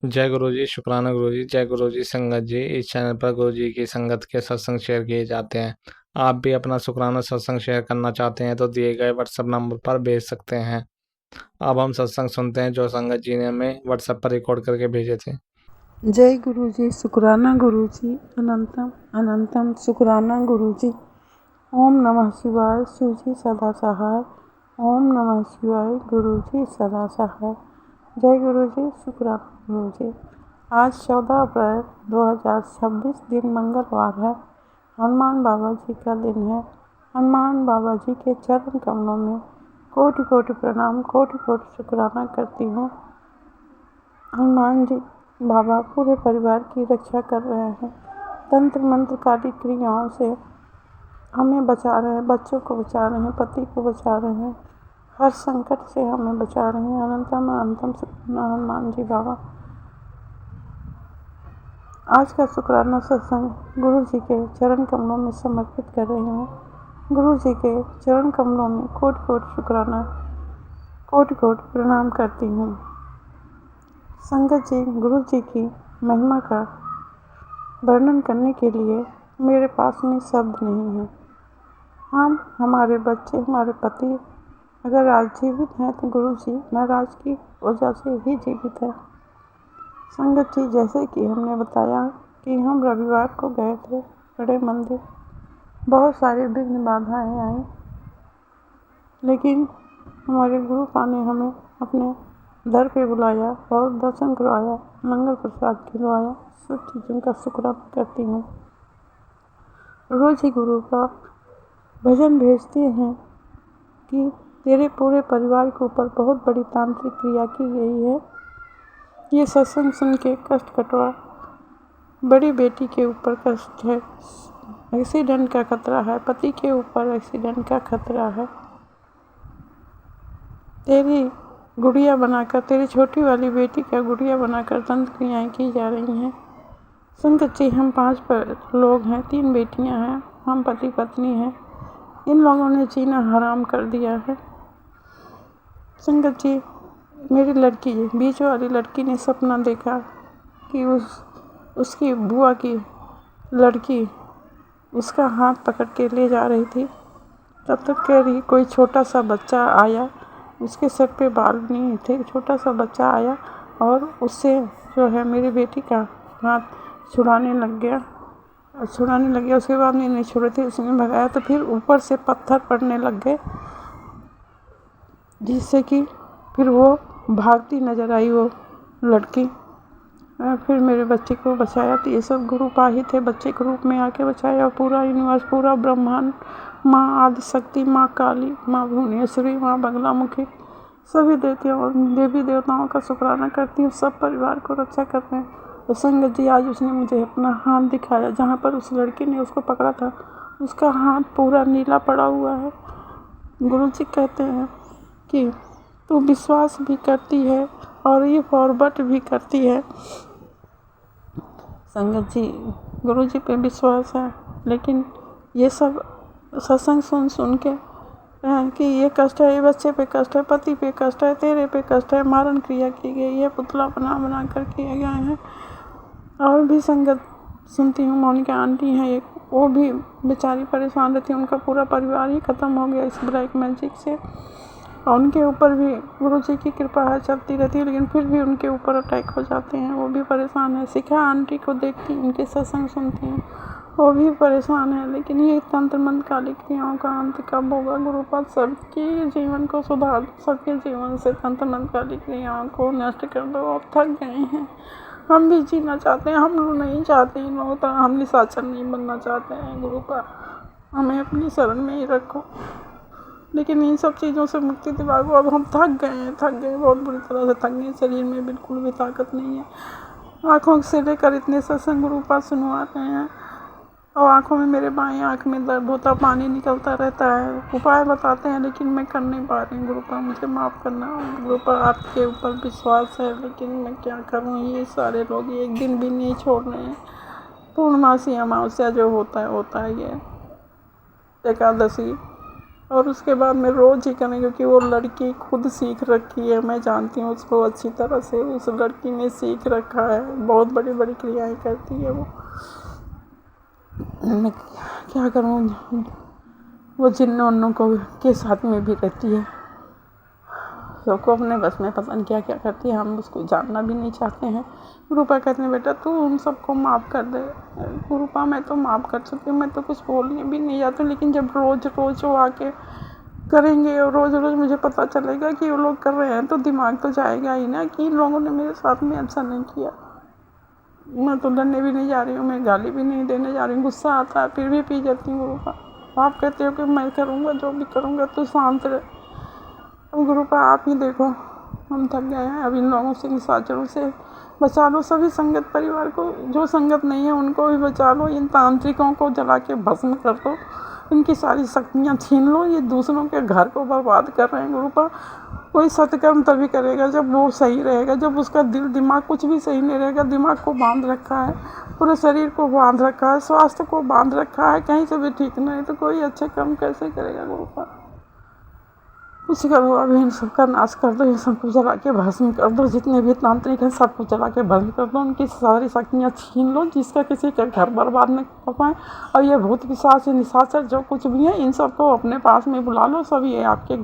जय गुरु जी, शुक्राना गुरु जी। जय गुरु जी। संगत जी, इस चैनल पर गुरु जी की संगत के सत्संग शेयर किए जाते हैं। आप भी अपना शुक्राना सत्संग शेयर करना चाहते हैं तो दिए गए व्हाट्सएप नंबर पर भेज सकते हैं। अब हम सत्संग सुनते हैं जो संगत जी ने हमें व्हाट्सएप पर रिकॉर्ड करके भेजे थे। जय गुरु जी, शुक्राना गुरु जी, अनंतम अनंतम शुक्राना गुरु जी। ओम नमः शिवाय, शिव जी सदा सहाय। ओम नमः शिवाय, गुरु जी सदा सहाय। जय गुरु जी, शुक्राना गुरु जी। आज 14 अप्रैल 2026 दिन मंगलवार है। हनुमान बाबा जी का दिन है। हनुमान बाबा जी के चरण कमलों में कोटि कोटि प्रणाम, कोटि कोटि शुक्राना करती हूँ। हनुमान जी बाबा पूरे परिवार की रक्षा कर रहे हैं। तंत्र मंत्र काली क्रियाओं से हमें बचा रहे हैं, बच्चों को बचा रहे हैं, पति को बचा रहे हैं, हर संकट से हमें बचा रहे हैं। अनंतम अनंतम शुक्राना हनुमान जी बाबा। आज का शुक्राना सत्संग गुरु जी के चरण कमलों में समर्पित कर रही हूँ। गुरु जी के चरण कमलों में कोटि कोटि शुक्राना, कोटि कोटि प्रणाम करती हूँ। संगत जी, गुरु जी की महिमा का वर्णन करने के लिए मेरे पास में शब्द नहीं है। हम, हमारे बच्चे, हमारे पति अगर आज जीवित हैं तो गुरु जी महाराज की वजह से ही जीवित है। संगत जी, जैसे कि हमने बताया कि हम रविवार को गए थे बड़े मंदिर, बहुत सारे विघ्न बाधाएं आई, लेकिन हमारे गुरु पा ने हमें अपने दर पे बुलाया और दर्शन करवाया, मंगल प्रसाद खिलवाया। सब चीज़ों का शुक्राना करती हूँ। रोज ही गुरु का भजन भेजते हैं कि तेरे पूरे परिवार के ऊपर बहुत बड़ी तांत्रिक क्रिया की गई है। ये सत्संग सुन के कष्ट कटवा। बड़ी बेटी के ऊपर कष्ट है, एक्सीडेंट का खतरा है, पति के ऊपर एक्सीडेंट का खतरा है। तेरी गुड़िया बनाकर, तेरी छोटी वाली बेटी का गुड़िया बनाकर तंत्र क्रियाएँ की जा रही हैं। संगत जी, हम 5 लोग हैं, 3 बेटियां हैं, हम पति पत्नी हैं। इन लोगों ने जीना हराम कर दिया है। संगत जी, मेरी लड़की, बीच वाली लड़की ने सपना देखा कि उसकी बुआ की लड़की उसका हाथ पकड़ के ले जा रही थी। तब तक कह रही कोई छोटा सा बच्चा आया, उसके सर पे बाल नहीं थे, छोटा सा बच्चा आया और उससे जो है मेरी बेटी का हाथ छुड़ाने लग गया। उसके बाद नहीं छोड़े थे, उसने भगाया तो फिर ऊपर से पत्थर पड़ने लग गए, जिससे कि फिर वो भागती नजर आई वो लड़की। फिर मेरे बच्चे को बचाया। तो ये सब गुरु पा ही थे, बच्चे के रूप में आके बचाया। पूरा यूनिवर्स, पूरा ब्रह्मांड, माँ आदिशक्ति, माँ काली, माँ भुवनेश्वरी, माँ बगलामुखी, सभी देवी देवताओं का शुक्राना करती हूँ। सब परिवार को रक्षा कर रहे हैं। तो संगत जी, आज उसने मुझे अपना हाथ दिखाया, जहाँ पर उस लड़की ने उसको पकड़ा था, उसका हाथ पूरा नीला पड़ा हुआ है। गुरु जी कहते हैं कि तू विश्वास भी करती है और ये फॉरवर्ड भी करती है। संगत जी, गुरु जी पे विश्वास है, लेकिन ये सब सत्संग सुन के कि ये कष्ट है, ये बच्चे पे कष्ट है, पति पे कष्ट है, तेरे पे कष्ट है, मारण क्रिया की गई है, पुतला बना कर किए गए हैं। और भी संगत सुनती हूँ, मोनिका आंटी हैं एक, वो भी बेचारी परेशान रहती है, उनका पूरा परिवार ही ख़त्म हो गया इस ब्लैक मैजिक से। और उनके ऊपर भी गुरु जी की कृपा है, चलती रहती है, लेकिन फिर भी उनके ऊपर अटैक हो जाते हैं, वो भी परेशान है। शिखा आंटी को देखती, उनके सत्संग सुनती हैं, वो भी परेशान है। लेकिन ये तंत्र मंत्र काली क्रियाओं का अंत कब होगा? गुरुपाद सबके जीवन को सुधार दो, सबके जीवन से तंत्र मंत्र काली क्रियाओं को नष्ट कर दो। अब थक गए हैं, हम भी जीना चाहते हैं, हम लोग नहीं चाहते इन लोगों तरह, हम निशाचर नहीं बनना चाहते हैं। गुरुपाद हमें अपनी शरण में ही रखो, लेकिन इन सब चीज़ों से मुक्ति दिलाओ। अब हम थक गए, बहुत बुरी तरह से थक गए, शरीर में बिल्कुल भी ताकत नहीं है। आँखों से लेकर इतने सत्संग गुरुपाद सुनवाते हैं और आँखों में, मेरे बाएं आँख में दर्द होता, पानी निकलता रहता है। उपाय बताते हैं लेकिन मैं कर नहीं पा रही हूँ। गुरुपाद मुझे माफ़ करना। गुरुपाद आपके ऊपर विश्वास है, लेकिन मैं क्या करूँ? ये सारे लोग एक दिन भी नहीं छोड़ रहे हैं। पूर्णमासी अमावस्या जो होता है ये एकादशी, और उसके बाद मैं रोज़ ही करें, क्योंकि वो लड़की खुद सीख रखी है, मैं जानती हूँ उसको अच्छी तरह से। उस लड़की ने सीख रखा है, बहुत बड़ी बड़ी क्रियाएं करती है वो। मैं क्या करूँ, वो जिन्नों उन्नों को के साथ में भी रहती है, सबको अपने बस में पता नहीं क्या क्या करती है, हम उसको जानना भी नहीं चाहते हैं। गुरुपा कहते हैं बेटा तू उन सबको माफ़ कर दे। गुरुपा मैं तो माफ़ कर चुकी हूँ, मैं तो कुछ बोलने भी नहीं जाती, लेकिन जब रोज़ रोज़ वो आके करेंगे और रोज़ रोज़ मुझे पता चलेगा कि वो लोग कर रहे हैं, तो दिमाग तो जाएगा ही ना कि इन लोगों ने मेरे साथ में ऐसा नहीं किया। मैं तो डरने भी नहीं जा रही हूँ, मैं गाली भी नहीं देने जा रही हूँ। गुस्सा आता है फिर भी पी जाती हूँ। गुरुपा आप कहते हो कि मैं करूँगा, जो भी करूँगा तो शांत रहे। अब गुरुपा आप ही देखो, हम थक गए हैं। अब इन लोगों से, निशाचरों से बचा लो सभी संगत परिवार को, जो संगत नहीं है उनको भी बचा लो। इन तांत्रिकों को जला के भस्म कर दो, इनकी सारी शक्तियाँ छीन लो। ये दूसरों के घर को बर्बाद कर रहे हैं। गुरुपा कोई सत्कर्म तभी करेगा जब वो सही रहेगा, जब उसका दिल दिमाग कुछ भी सही नहीं रहेगा। दिमाग को बांध रखा है, पूरे शरीर को बांध रखा है, स्वास्थ्य को बांध रखा है, कहीं से भी ठीक नहीं, तो कोई अच्छे कर्म कैसे करेगा। गुरुपा कुछ करो, अब इन सबका नाश कर दो, इन सबको जला के भस्म कर दो। जितने भी तांत्रिक हैं सबको जला के भस्म कर दो, उनकी सारी शक्तियाँ छीन लो, जिसका किसी का घर बर्बाद न कर पाए। और ये भूत पिशाच निशाचर जो कुछ भी है, इन सबको अपने पास में बुला लो। सब ये आपके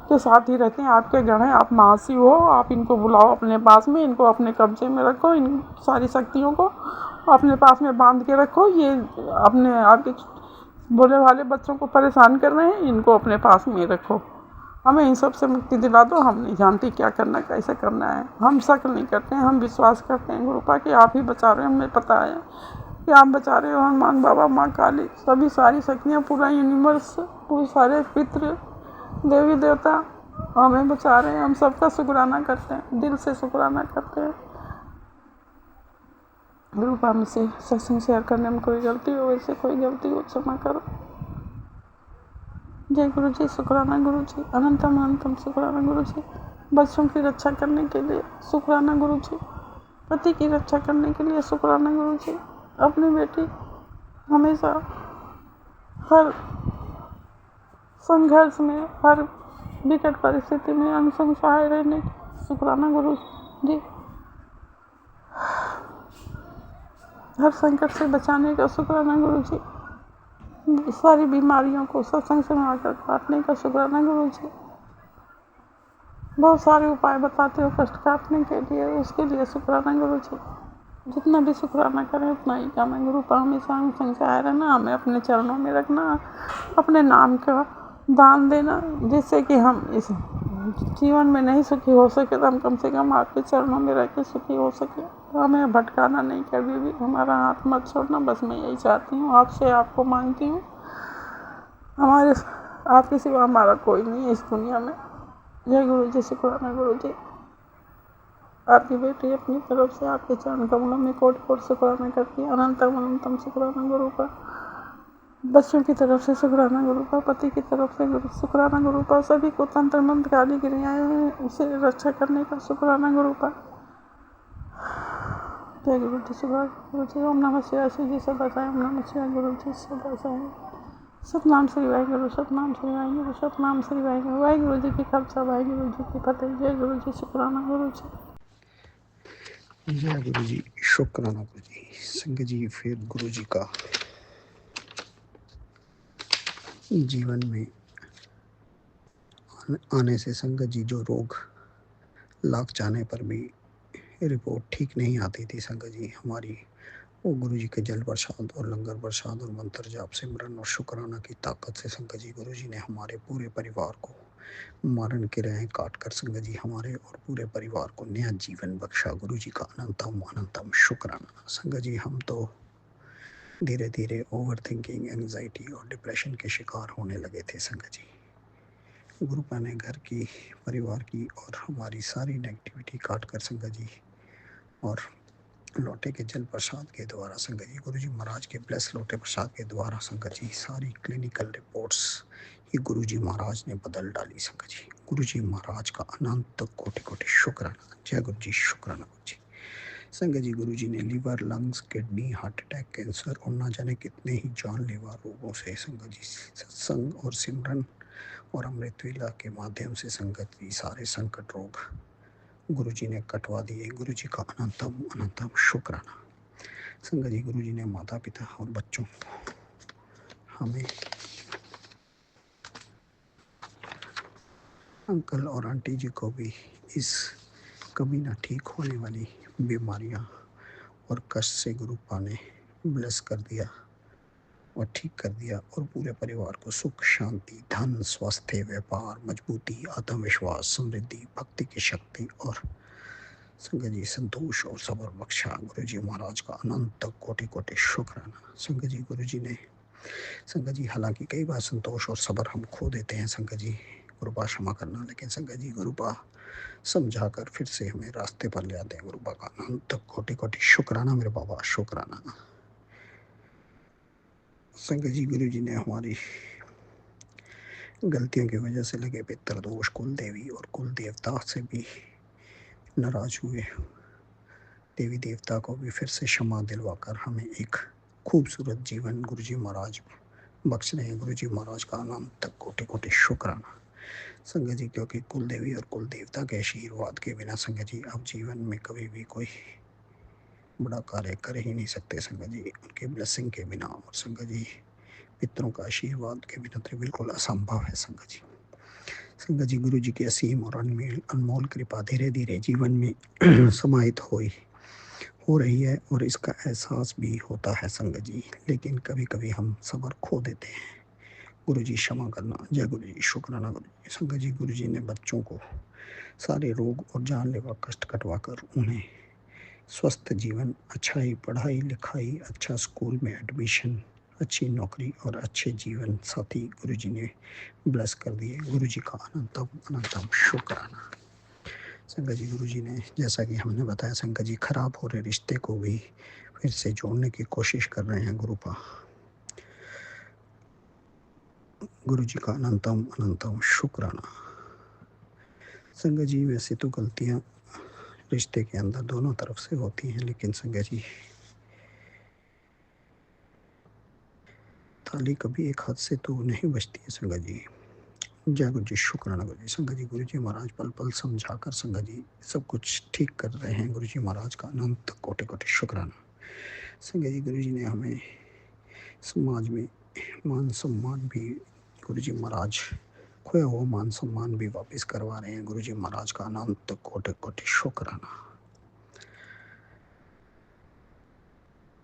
के साथ ही रहते हैं, आपके गण हैं, आप महाशिव हो। आप इनको बुलाओ अपने पास में, इनको अपने कब्जे में रखो, इन सारी शक्तियों को अपने पास में बांध के रखो। ये अपने आपके बोले वाले बच्चों को परेशान कर रहे हैं, इनको अपने पास में रखो। हमें इन सब से मुक्ति दिला दो। हम नहीं जानते क्या करना, कैसे करना है। हम शक नहीं करते हैं, हम विश्वास करते हैं गुरुपा कि आप ही बचा रहे हैं। हमें पता है कि आप बचा रहे हो। हनुमान बाबा, माँ काली, सभी सारी शक्तियाँ, पूरा यूनिवर्स, वो सारे पितृ देवी देवता हमें बचा रहे हैं। हम सबका शुक्राना करते हैं, दिल से शुक्राना करते हैं। गुरुपा मुझसे सत्संग शेयर करने में कोई गलती हो, वैसे कोई गलती हो क्षमा करो। जय गुरु जी, शुक्राना गुरु जी, अनंतम अनंतम शुक्राना गुरु जी। बच्चों की रक्षा करने के लिए शुक्राना गुरु जी, पति की रक्षा करने के लिए शुक्राना गुरु जी। अपनी बेटी हमेशा हर संघर्ष में, हर विकट परिस्थिति में अनुसंग सहाय रहने की शुक्राना गुरु जी। हर संकट से बचाने का शुक्राना गुरु जी। सारी बीमारियों को सत्संग से मारकर काटने का शुक्राना गुरु जी। बहुत सारे उपाय बताते हो कष्ट काटने के लिए, उसके लिए शुक्राना गुरु जी। जितना भी शुक्राना करें उतना ही कम है। गुरु का हमेशा हम संग से आए रहना, हमें अपने चरणों में रखना, अपने नाम का दान देना, जिससे कि हम इस जीवन में नहीं सुखी हो सके तो हम कम से कम आपके चरणों में रह के सुखी हो सके। तो हमें भटकाना नहीं, कभी भी हमारा हाथ मत छोड़ना। बस मैं यही चाहती हूँ आपसे, आपको मांगती हूँ। हमारे आपके सिवा हमारा कोई नहीं है इस दुनिया में। जय गुरु जी, शुक्राना गुरु जी। आपकी बेटी अपनी तरफ से आपके चरण कमलों में कोटि कोटि शुक्राना करती है। अनंतम अनंतम शुक्राना गुरु का। बच्चों की तरफ से शुक्राना गुरु का, पति की तरफ से शुक्राना गुरु का, सभी को तंत्र मंत्र काली क्रियाएं हैं उसे रक्षा करने का शुक्राना गुरु का। जय गुरु जी, शुक्राना गुरु जी। ओम नमः शिवाय। शिव जी सदा साई। ओम नमः शिवाय। गुरु जी सदा साई। सतनाम श्री वाहिगुरु, सतनाम श्री वाहिगुरु, सतनाम श्री वाहिगुरु। वाहिगुरु जी की खालसा, वाहिगुरु जी की फतेह। जय गुरु जी, शुक्राना गुरु जी। जय गुरु जी, शुक्राना गुरु जी। संग जी, फिर गुरु जी का जीवन में आने से संगत जी जो रोग लाग जाने पर भी रिपोर्ट ठीक नहीं आती थी, संगत जी हमारी वो गुरु जी के जल प्रसाद और लंगर प्रसाद और मंत्र जाप सिमरन और शुक्राना की ताकत से संगत जी गुरु जी ने हमारे पूरे परिवार को मारण के रहे काट कर संगत जी हमारे और पूरे परिवार को नया जीवन बख्शा। गुरु जी का अनंतम अनंतम शुक्राना। संगत जी हम तो धीरे धीरे ओवर थिंकिंग, एंग्जाइटी और डिप्रेशन के शिकार होने लगे थे संगत जी। गुरुपा ने घर की, परिवार की और हमारी सारी नेगेटिविटी काट कर संगत जी और लोटे के जल प्रसाद के द्वारा संगत जी, गुरु जी महाराज के ब्लेस लोटे प्रसाद के द्वारा संगत जी सारी क्लिनिकल रिपोर्ट्स ये गुरु जी महाराज ने बदल डाली संगत जी। गुरु जी महाराज का अनंत कोटि कोटि शुक्राना। जय गुरु जी, शुक्राना गुरु जी। संगत जी गुरु जी ने liver, lungs, kidney, heart attack, cancer और ना जाने कितने ही जानलेवा रोगों से संगत जी सत्संग और सिमरन और अमृत वेला के माध्यम से संगत जी सारे संकट रोग गुरु जी ने कटवा दिए। गुरु जी का अनंतम अनंतम शुक्राना। संगत जी, गुरु जी ने माता पिता और बच्चों को हमें अंकल और आंटी जी को भी इस कभी ना ठीक होने वाली बीमारियां और कष्ट से गुरु पा ने ब्लेस कर दिया और ठीक कर दिया और पूरे परिवार को सुख शांति धन स्वास्थ्य व्यापार मजबूती आत्मविश्वास समृद्धि भक्ति की शक्ति और संगत जी संतोष और सबर बख्शा। गुरु जी महाराज का अनंत कोटि कोटि शुक्राना। संगत जी, गुरु जी ने संगत जी हालांकि कई बार संतोष और सबर हम खो देते हैं संगत जी, गुरुपा क्षमा करना, लेकिन संगत जी गुरुपा समझाकर फिर से हमें रास्ते पर ले आते हैं। गुरुपा का अनंत कोटि कोटि शुक्राना मेरे बाबा, शुक्राना। संगत जी, गुरु जी ने हमारी गलतियों की वजह से लगे पितृदोष कुल देवी और कुल देवता से भी नाराज हुए देवी देवता को भी फिर से क्षमा दिलवाकर हमें एक खूबसूरत जीवन गुरु जी महाराज बख्श रहे हैं। गुरु जी महाराज का अनंत कोटि कोटि शुक्राना। संगत जी, क्योंकि कुल देवी और कुल देवता के आशीर्वाद के बिना संगत जी आप जीवन में कभी भी कोई बड़ा कार्य कर ही नहीं सकते संगत जी, उनके ब्लेसिंग के बिना। और संगत जी, पितरों का आशीर्वाद के बिना तो बिल्कुल असंभव है संगत जी। संगत जी, गुरु जी की असीम और अनमोल कृपा धीरे धीरे जीवन में समाहित हो रही है और इसका एहसास भी होता है संगत जी, लेकिन कभी कभी हम सबर खो देते हैं। गुरु जी क्षमा करना। जय गुरु जी, शुक्राना गुरु जी। संगत जी, गुरु जी ने बच्चों को सारे रोग और जानलेवा कष्ट कटवाकर उन्हें स्वस्थ जीवन, अच्छाई पढ़ाई लिखाई, अच्छा स्कूल में एडमिशन, अच्छी नौकरी और अच्छे जीवन साथी गुरु जी ने ब्लेस कर दिए। गुरु जी का अनंतम अनंतम शुक्राना। संगत जी, गुरु जी ने जैसा कि हमने बताया संगत जी खराब हो रहे रिश्ते को भी फिर से जोड़ने की कोशिश कर रहे हैं गुरुपा। गुरु जी का अनंतम अनंतम शुक्राना। संगत जी, वैसे तो गलतियां रिश्ते के अंदर दोनों तरफ से होती हैं, लेकिन संगत जी थाली कभी एक हाथ से तो नहीं बचती है संगत जी। जय गुरु जी, शुक्राना गुरु जी। संगत जी, गुरु जी महाराज पल पल समझाकर संगत जी सब कुछ ठीक कर रहे हैं। गुरु जी महाराज का अनंत कोटि कोटि शुक्राना। संगत जी, गुरु जी ने हमें समाज में मान सम्मान भी गुरु जी महाराज खोया हुआ मान सम्मान भी वापस करवा रहे हैं। गुरु जी महाराज का अनंत कोटि कोटि शुक्राना।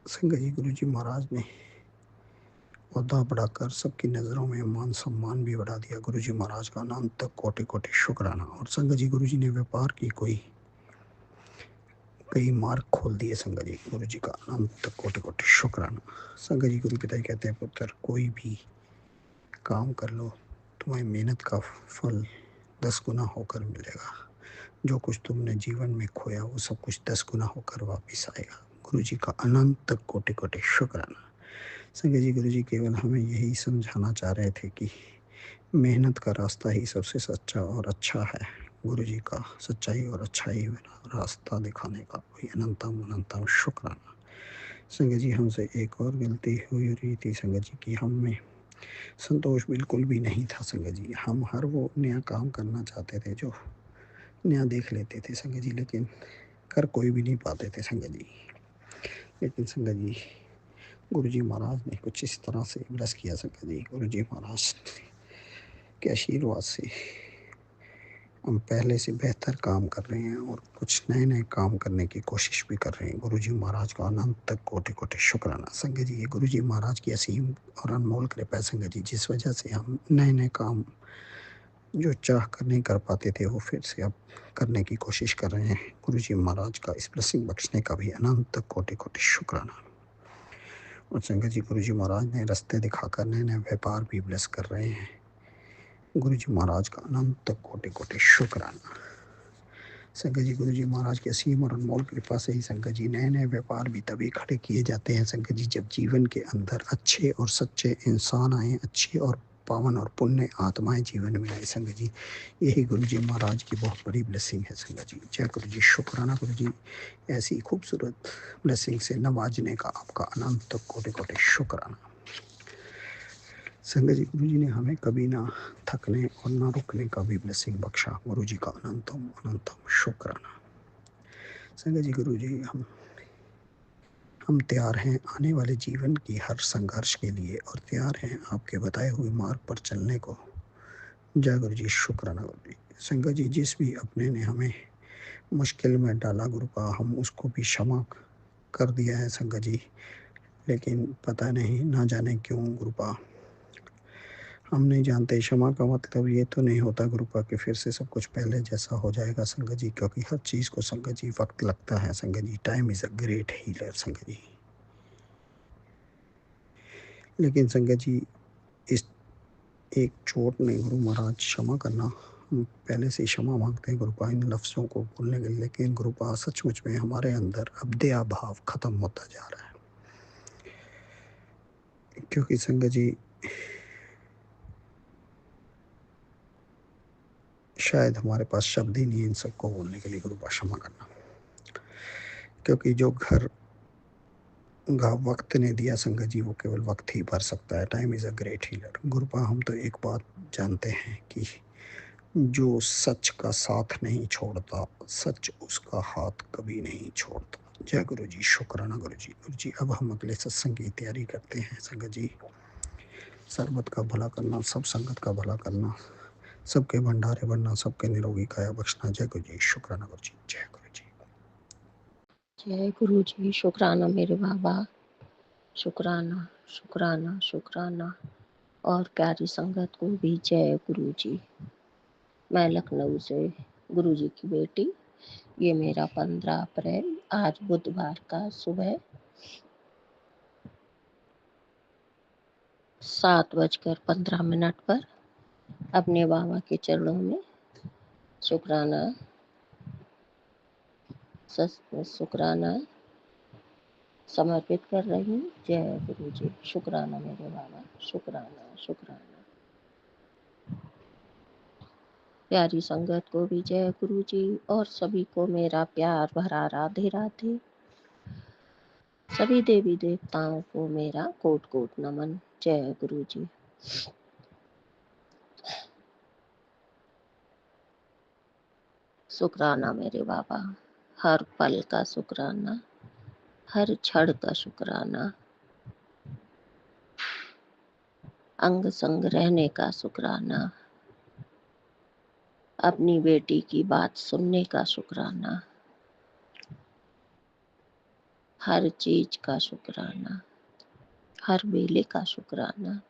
संगत जी, गुरु जी महाराज ने ओहदा बढ़ाकर सबकी नज़रों में मान सम्मान भी बढ़ा दिया। गुरु जी महाराज का अनंत कोटि कोटि शुक्राना। और संगत जी, गुरु जी ने व्यापार की कई मार्ग खोल दिए संगत जी। गुरु जी का अनंत कोटि कोटि शुक्राना। संगत जी, गुरु पिता कहते हैं पुत्र कोई भी काम कर लो, तुम्हारी मेहनत का फल 10 गुना होकर मिलेगा। जो कुछ तुमने जीवन में खोया वो सब कुछ 10 गुना होकर वापस आएगा। गुरु जी का अनंत कोटि कोटि शुक्राना। संगत जी, गुरु जी केवल हमें यही समझाना चाह रहे थे कि मेहनत का रास्ता ही सबसे सच्चा और अच्छा है। गुरु जी का सच्चाई और अच्छाई वाला रास्ता दिखाने का कोई अनंतम अनंतम शुक्राना। संगत जी, हमसे एक और गलती हुई रही थी संगत जी की हम में संतोष बिल्कुल भी नहीं था संगत जी। हम हर वो नया काम करना चाहते थे जो नया देख लेते थे संगत जी, लेकिन कर कोई भी नहीं पाते थे संगत जी। लेकिन संगत जी, गुरु जी महाराज ने कुछ इस तरह से ब्लेस किया संगत जी। गुरु जी महाराज के आशीर्वाद से हम पहले से बेहतर काम कर रहे हैं और कुछ नए नए काम करने की कोशिश भी कर रहे हैं। गुरु जी महाराज का अनंत कोटि कोटि शुक्राना। संगत जी, ये गुरु जी महाराज की असीम और अनमोल कृपा संगत जी, जिस वजह से हम नए नए काम जो चाह कर नहीं कर पाते थे वो फिर से अब करने की कोशिश कर रहे हैं। गुरु जी महाराज का इस ब्लेसिंग बख्शने का भी अनंत कोटि कोटि शुक्राना। और संगत जी, गुरु जी महाराज ने रास्ते दिखाकर नए नए व्यापार भी ब्लेस कर रहे हैं। गुरु जी महाराज का अनंत कोटि कोटि शुक्राना। संगत जी, गुरु जी महाराज की असीम और अनमोल कृपा से ही संगत जी नए नए व्यापार भी तभी खड़े किए जाते हैं संगत जी जब जीवन के अंदर अच्छे और सच्चे इंसान आए, अच्छे और पावन और पुण्य आत्माएं जीवन में आए संगत जी। यही गुरु जी महाराज की बहुत बड़ी ब्लेसिंग है संगत जी। जय गुरु जी, शुक्राना गुरु जी, ऐसी खूबसूरत ब्लेसिंग से नवाजने का आपका अनंत कोटि कोटि शुक्राना। संगत जी, गुरु जी ने हमें कभी ना थकने और ना रुकने का भी ब्लेसिंग बख्शा। गुरु जी का अनंतम अनंतम शुक्राना। संगत जी, गुरु जी, हम तैयार हैं आने वाले जीवन की हर संघर्ष के लिए और तैयार हैं आपके बताए हुए मार्ग पर चलने को। जय गुरु जी, शुक्राना गुरु जी। संगत जी, जिस भी अपने ने हमें मुश्किल में डाला गुरुपा, हम उसको भी क्षमा कर दिया है संगत जी। लेकिन पता नहीं, ना जाने क्यों गुरुपा, हम नहीं जानते। क्षमा का मतलब ये तो नहीं होता गुरुपा कि फिर से सब कुछ पहले जैसा हो जाएगा संगत जी, क्योंकि हर चीज़ को संगत जी वक्त लगता है संगत जी। Time is a great healer संगत जी। लेकिन संगत जी, इस एक चोट में गुरु महाराज क्षमा करना, हम पहले से ही क्षमा मांगते हैं गुरुपा इन लफ्ज़ों को बोलने के लिए। लेकिन गुरुपा, सचमुच में हमारे अंदर अब दया भाव खत्म होता जा रहा है, क्योंकि संगत जी शायद हमारे पास शब्द ही नहीं है इन सबको बोलने के लिए। गुरुपा क्षमा करना, क्योंकि जो घर वक्त ने दिया संगत जी, वो केवल वक्त ही भर सकता है। Time is a great healer गुरुपा। हम तो एक बात जानते हैं कि जो सच का साथ नहीं छोड़ता, सच उसका हाथ कभी नहीं छोड़ता। जय गुरु जी, शुक्राना गुरु जी। गुरु जी, अब हम अगले सत्संग की तैयारी करते हैं संगत जी। सर्वत का भला करना, सब संगत का भला करना, सबके भंडारे बनना, सबके निरोगी काया बख्शना। जय गुरु जी, शुक्राना गुरु जी। जय गुरु जी। जय गुरु जी, शुक्राना मेरे बाबा, शुक्राना शुक्राना शुक्राना। और प्यारी संगत को भी जय गुरु जी। मैं लखनऊ से गुरु जी की बेटी। ये मेरा 15 अप्रैल आज बुधवार का सुबह 7:15 पर अपने बाबा के चरणों में शुक्राना समर्पित कर रही हूँ। जय गुरु जी, शुक्राना मेरे बाबा, शुक्राना शुक्राना। प्यारी संगत को भी जय गुरु जी और सभी को मेरा प्यार भरा राधे राधे। सभी देवी देवताओं को मेरा कोट कोट नमन। जय गुरु जी। शुक्राना मेरे बाबा, हर पल का शुक्राना, हर क्षण का शुक्राना, अंग संग रहने का शुक्राना, अपनी बेटी की बात सुनने का शुक्राना, हर चीज का शुक्राना, हर बेले का शुक्राना,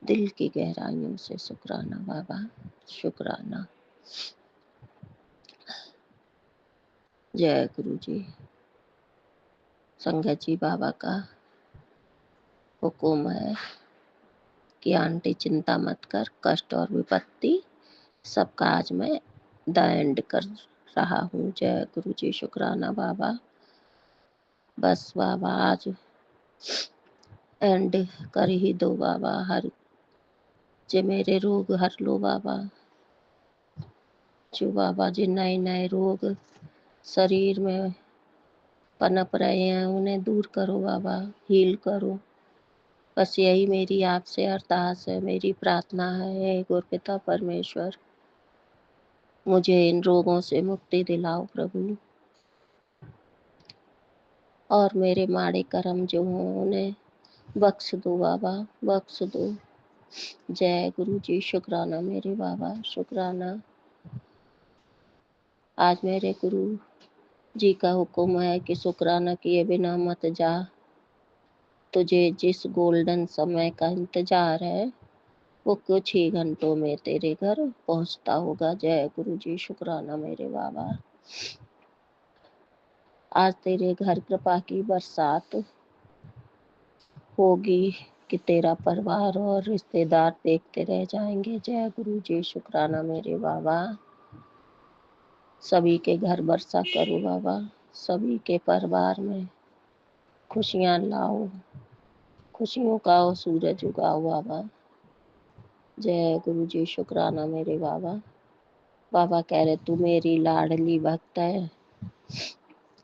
दिल की गहराइयों से शुक्राना बाबा, शुक्राना। जय गुरु जी। संगत जी, बाबा का हुक्म है कि आंटी चिंता मत कर, कष्ट और विपत्ति सबका आज मैं द एंड कर रहा हूँ। जय गुरु जी, शुक्राना बाबा। बस बाबा आज एंड कर ही दो बाबा, हर जे मेरे रोग हर लो बाबा। जो बाबा जी नए नए रोग शरीर में पनप रहे हैं उन्हें दूर करो बाबा, हील करो। बस यही मेरी आपसे अरदास है, मेरी प्रार्थना है। गुरपिता परमेश्वर, मुझे इन रोगों से मुक्ति दिलाओ प्रभु, और मेरे माड़े कर्म जो हों उन्हें बख्श दो बाबा, बख्श दो। जय गुरु जी, शुक्राना मेरे बाबा, शुक्राना। आज मेरे गुरु जी का हुक्म है कि शुक्राना किए बिना मत जा, तुझे जिस गोल्डन समय का इंतजार है वो कुछ ही घंटों में तेरे घर पहुंचता होगा। जय गुरु जी, शुक्राना मेरे बाबा। आज तेरे घर कृपा की बरसात होगी कि तेरा परिवार और रिश्तेदार देखते रह जाएंगे। जय गुरु जी, शुक्राना मेरे बाबा। सभी के घर वर्षा करो बाबा, सभी के परिवार में खुशियां लाओ, खुशियों का सूरज उगाओ बाबा। जय गुरु जी, शुक्राना मेरे बाबा। बाबा कह रहे तू मेरी लाडली भक्त है,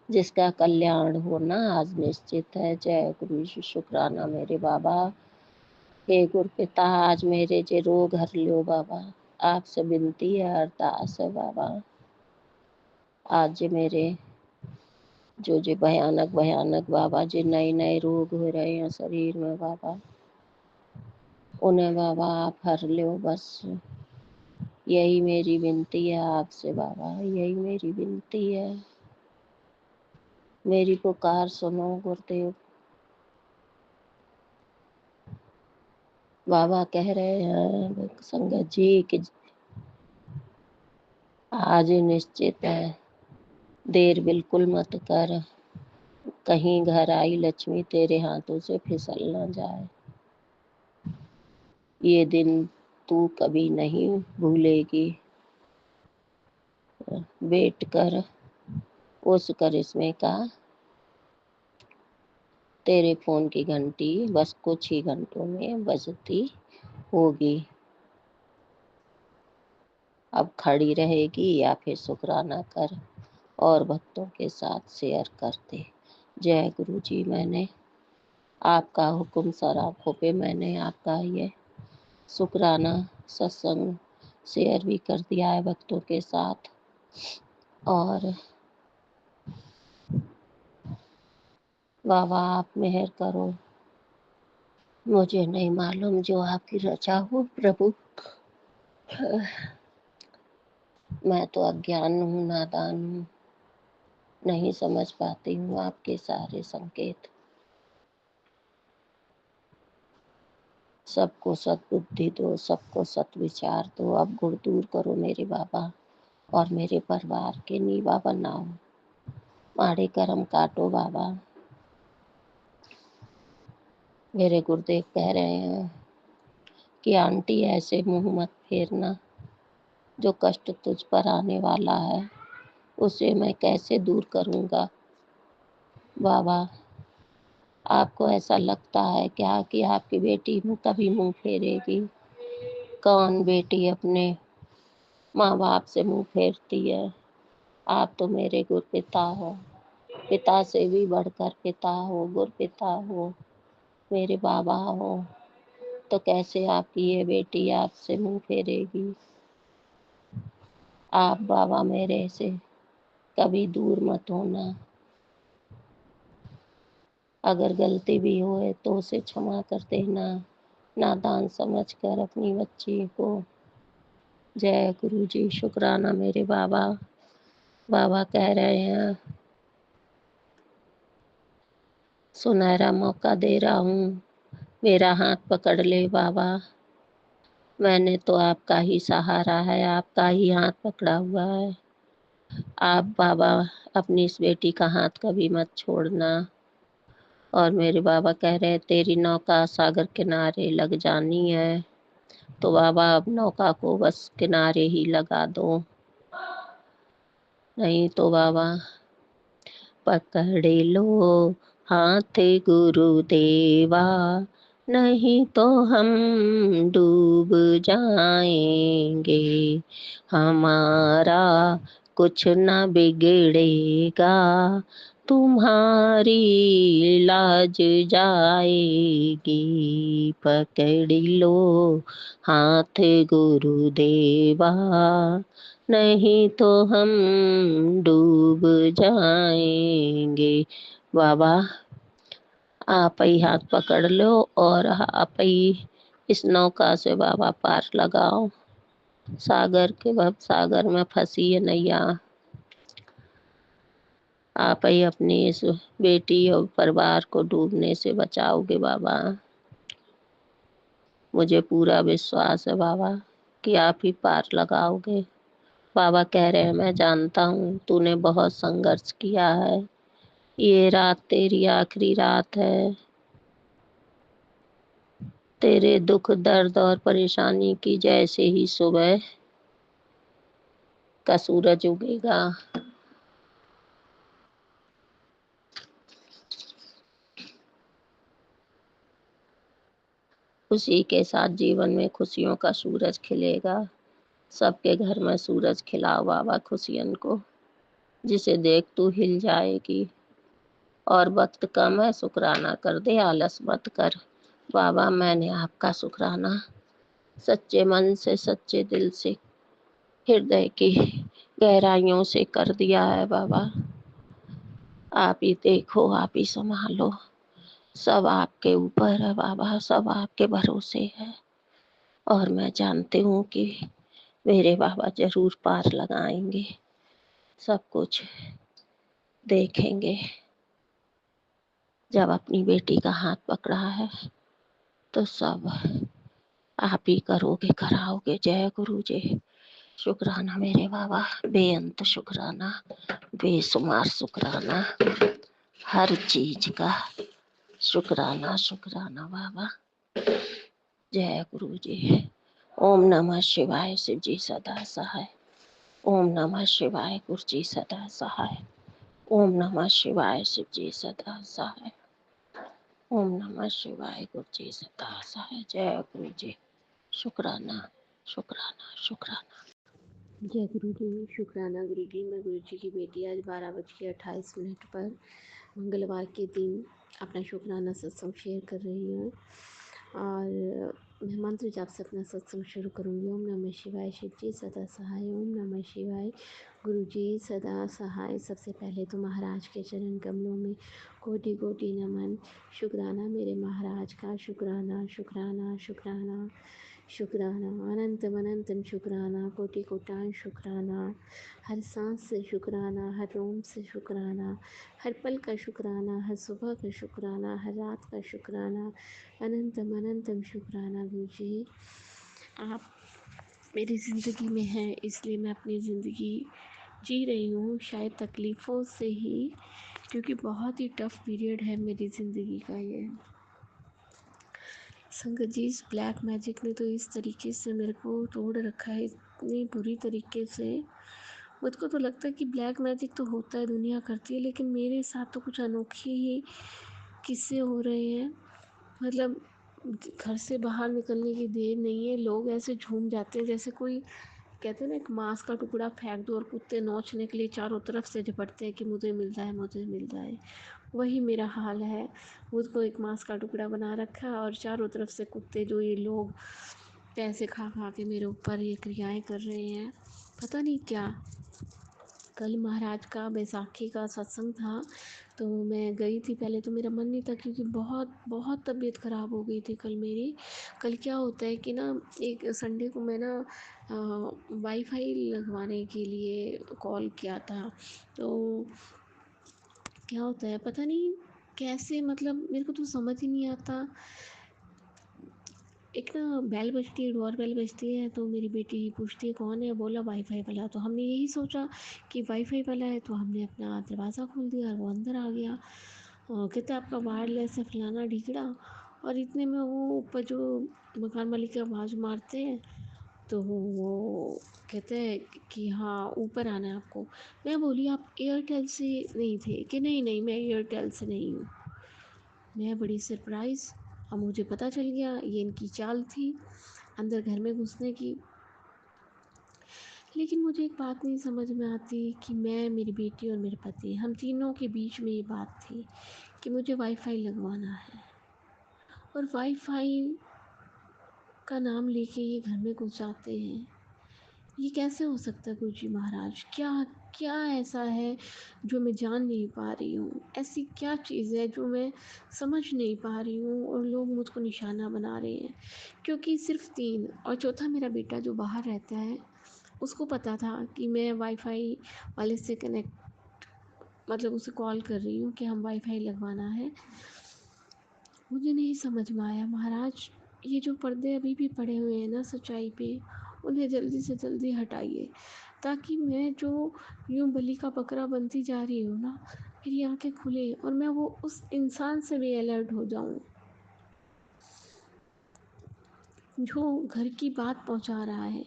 जिसका कल्याण होना आज निश्चित है। जय गुरु जी, शुक्राना मेरे बाबा। हे गुरु पिता, आज मेरे जे रोग हर लियो बाबा। आपसे विनती है, अरदास है बाबा। आज जे मेरे जो भयानक भयानक बाबा जे नए नए रोग हो रहे हैं शरीर में बाबा, उन्हें बाबा आप हर लो बस। यही मेरी विनती है आपसे बाबा, यही मेरी विनती है। मेरी पुकार सुनो गुरुदेव। बाबा कह रहे हैं संगत जी कि आज निश्चित है, देर बिल्कुल मत कर। कहीं घर आई लक्ष्मी तेरे हाथों से फिसल ना जाए। ये दिन तू कभी नहीं भूलेगी। वेट कर उस करिश्मे का। तेरे फोन की घंटी बस कुछ ही घंटों में बजती होगी। अब खड़ी रहेगी या फिर शुक्राना कर और भक्तों के साथ शेयर कर दे। जय गुरु जी। मैंने आपका हुक्म सर आंखों पे, मैंने आपका ये शुक्राना सत्संग शेयर भी कर दिया है भक्तों के साथ। और बाबा आप मेहर करो। मुझे नहीं मालूम जो आपकी रचा हो प्रभु। मैं तो अज्ञान हूँ, नादान हूँ, नहीं समझ पाती हूँ आपके सारे संकेत। सबको सद्बुद्धि दो, सबको सत्विचार दो। अब गुण दूर करो मेरे बाबा, और मेरे परिवार के नीवा बनाओ। माड़े कर्म काटो बाबा। मेरे गुरुदेव कह रहे हैं कि आंटी ऐसे मुंह मत फेरना। जो कष्ट तुझ पर आने वाला है उसे मैं कैसे दूर करूँगा। बाबा आपको ऐसा लगता है क्या कि आपकी बेटी कभी मुंह फेरेगी? कौन बेटी अपने माँ बाप से मुंह फेरती है? आप तो मेरे गुरु पिता हो, पिता से भी बढ़कर पिता हो, गुरु पिता हो, मेरे बाबा हो। तो कैसे आपकी ये बेटी आपसे मुंह फेरेगी? आप बाबा मेरे से कभी दूर मत होना। अगर गलती भी होए तो उसे क्षमा कर देना, नादान समझकर अपनी बच्ची को। जय गुरु जी, शुक्राना मेरे बाबा। बाबा कह रहे हैं सुनहरा मौका दे रहा हूँ, मेरा हाथ पकड़ ले बाबा। मैंने तो आपका ही सहारा है, आपका ही हाथ पकड़ा हुआ है। आप बाबा अपनी इस बेटी का हाथ कभी मत छोड़ना। और मेरे बाबा कह रहे हैं तेरी नौका सागर किनारे लग जानी है, तो बाबा अब नौका को बस किनारे ही लगा दो। नहीं तो बाबा पकड़ लो हाथ गुरुदेवा, नहीं तो हम डूब जाएंगे। हमारा कुछ न बिगड़ेगा, तुम्हारी लाज जाएगी। पकड़ लो हाथ गुरुदेवा, नहीं तो हम डूब जाएंगे। बाबा आप ही हाथ पकड़ लो और आप ही इस नौका से बाबा पार लगाओ। सागर के भव सागर में फंसी है नैया। आप ही अपनी इस बेटी और परिवार को डूबने से बचाओगे बाबा। मुझे पूरा विश्वास है बाबा कि आप ही पार लगाओगे। बाबा कह रहे हैं मैं जानता हूँ तूने बहुत संघर्ष किया है, ये रात तेरी आखिरी रात है। तेरे दुख दर्द और परेशानी की जैसे ही सुबह का सूरज उगेगा, उसी के साथ जीवन में खुशियों का सूरज खिलेगा। सबके घर में सूरज खिलाओ बाबा खुशियन को। जिसे देख तू हिल जाएगी। और वक्त कम है, शुक्राना कर दे, आलस मत कर। बाबा मैंने आपका शुक्राना सच्चे मन से, सच्चे दिल से, हृदय की गहराइयों से कर दिया है बाबा। आप ही देखो, आप ही संभालो। सब आपके ऊपर है बाबा, सब आपके भरोसे है। और मैं जानती हूँ कि मेरे बाबा जरूर पार लगाएंगे, सब कुछ देखेंगे। जब अपनी बेटी का हाथ पकड़ा है तो सब आप ही करोगे, कराओगे। जय गुरु जी। शुक्राना मेरे बाबा, बेअंत शुक्राना, बेशुमार शुक्राना, हर चीज का शुक्राना, शुक्राना बाबा। जय गुरु जी। ओम नमः शिवाय, शिव जी सदा सहाय। ओम नमः शिवाय, गुरु जी सदा सहाय। ओम नमः शिवाय, शिव जी सदा सहाय। ओम नमः शिवाय, गुरु जी सदा सहाय। जय गुरु जी। शुक्राना, शुक्राना, शुक्राना। जय गुरु जी। शुक्राना गुरु जी। मैं गुरु जी की बेटी आज 12:28 पर मंगलवार के दिन अपना शुक्राना सत्संग शेयर कर रही हूँ। और मैं मंत्र जाप से अपना सत्संग शुरू करूँगी। ओम नमः शिवाय, शिव जी सदा सहाय। ओम नमः शिवाय, गुरु जी सदा सहाय। सबसे पहले तो महाराज के चरण कमलों में कोटि कोटि नमन। शुक्राना मेरे महाराज का, शुक्राना, शुक्राना, शुक्राना, शुक्राना, अनंतम अनंतम शुक्राना, कोटि कोटान शुक्राना। हर सांस से शुक्राना, हर रोम से शुक्राना, हर पल का शुक्राना, हर सुबह का शुक्राना, हर रात का शुक्राना, अनंतम अनंतम शुक्राना। गुरु जी आप मेरी ज़िंदगी में हैं, इसलिए मैं अपनी ज़िंदगी जी रही हूँ, शायद तकलीफ़ों से ही, क्योंकि बहुत ही टफ़ पीरियड है मेरी ज़िंदगी का ये। संगत जी इस ब्लैक मैजिक ने तो इस तरीके से मेरे को तोड़ रखा है, इतनी बुरी तरीके से। मुझको तो लगता है कि ब्लैक मैजिक तो होता है, दुनिया करती है, लेकिन मेरे साथ तो कुछ अनोखे ही किस्से हो रहे हैं। मतलब घर से बाहर निकलने की देर नहीं है, लोग ऐसे झूम जाते हैं जैसे कोई, कहते हैं ना, एक मांस का टुकड़ा फेंक दो और कुत्ते नोचने के लिए चारों तरफ से झपटते हैं कि मुझे मिल जाए, मुझे मिल जाए। वही मेरा हाल है। मुझको एक मांस का टुकड़ा बना रखा है और चारों तरफ से कुत्ते, जो ये लोग पैसे खा खा के मेरे ऊपर ये क्रियाएं कर रहे हैं, पता नहीं क्या। कल महाराज का बैसाखी का सत्संग था, तो मैं गई थी। पहले तो मेरा मन नहीं था, क्योंकि बहुत बहुत तबीयत ख़राब हो गई थी कल मेरी। कल क्या होता है कि ना, एक संडे को मैं ना वाईफाई लगवाने के लिए कॉल किया था। तो क्या होता है पता नहीं कैसे, मतलब मेरे को तो समझ ही नहीं आता। एक ना बेल बजती है, डोर बेल बजती है, तो मेरी बेटी पूछती है कौन है, बोला वाईफाई वाला। तो हमने यही सोचा कि वाईफाई वाला है, तो हमने अपना दरवाज़ा खोल दिया और वो अंदर आ गया। कहता आपका वायरलेस है, फलाना ढिकड़ा। और इतने में वो ऊपर जो मकान मालिक की आवाज़ मारते हैं, तो वो कहते हैं कि हाँ ऊपर आना है आपको। मैं बोली आप एयरटेल से नहीं थे? कि नहीं नहीं, मैं एयरटेल से नहीं हूँ। मैं बड़ी सरप्राइज़। अब मुझे पता चल गया ये इनकी चाल थी अंदर घर में घुसने की। लेकिन मुझे एक बात नहीं समझ में आती कि मैं, मेरी बेटी और मेरे पति, हम तीनों के बीच में ये बात थी कि मुझे वाईफाई लगवाना है। और वाईफाई का नाम लेके ये घर में घुस जाते हैं। ये कैसे हो सकता है गुरुजी महाराज? क्या क्या ऐसा है जो मैं जान नहीं पा रही हूँ? ऐसी क्या चीज़ है जो मैं समझ नहीं पा रही हूँ और लोग मुझको निशाना बना रहे हैं? क्योंकि सिर्फ 3 और चौथा मेरा बेटा जो बाहर रहता है, उसको पता था कि मैं वाईफाई वाले से कनेक्ट, मतलब उसे कॉल कर रही हूँ कि हम वाईफाई लगवाना है। मुझे नहीं समझ में आया महाराज, ये जो पर्दे अभी भी पड़े हुए हैं ना सच्चाई पे, उन्हें जल्दी से जल्दी हटाइए, ताकि मैं जो यूँ बलि का बकरा बनती जा रही हूँ ना, मेरी आंखें खुले और मैं वो उस इंसान से भी अलर्ट हो जाऊँ जो घर की बात पहुँचा रहा है।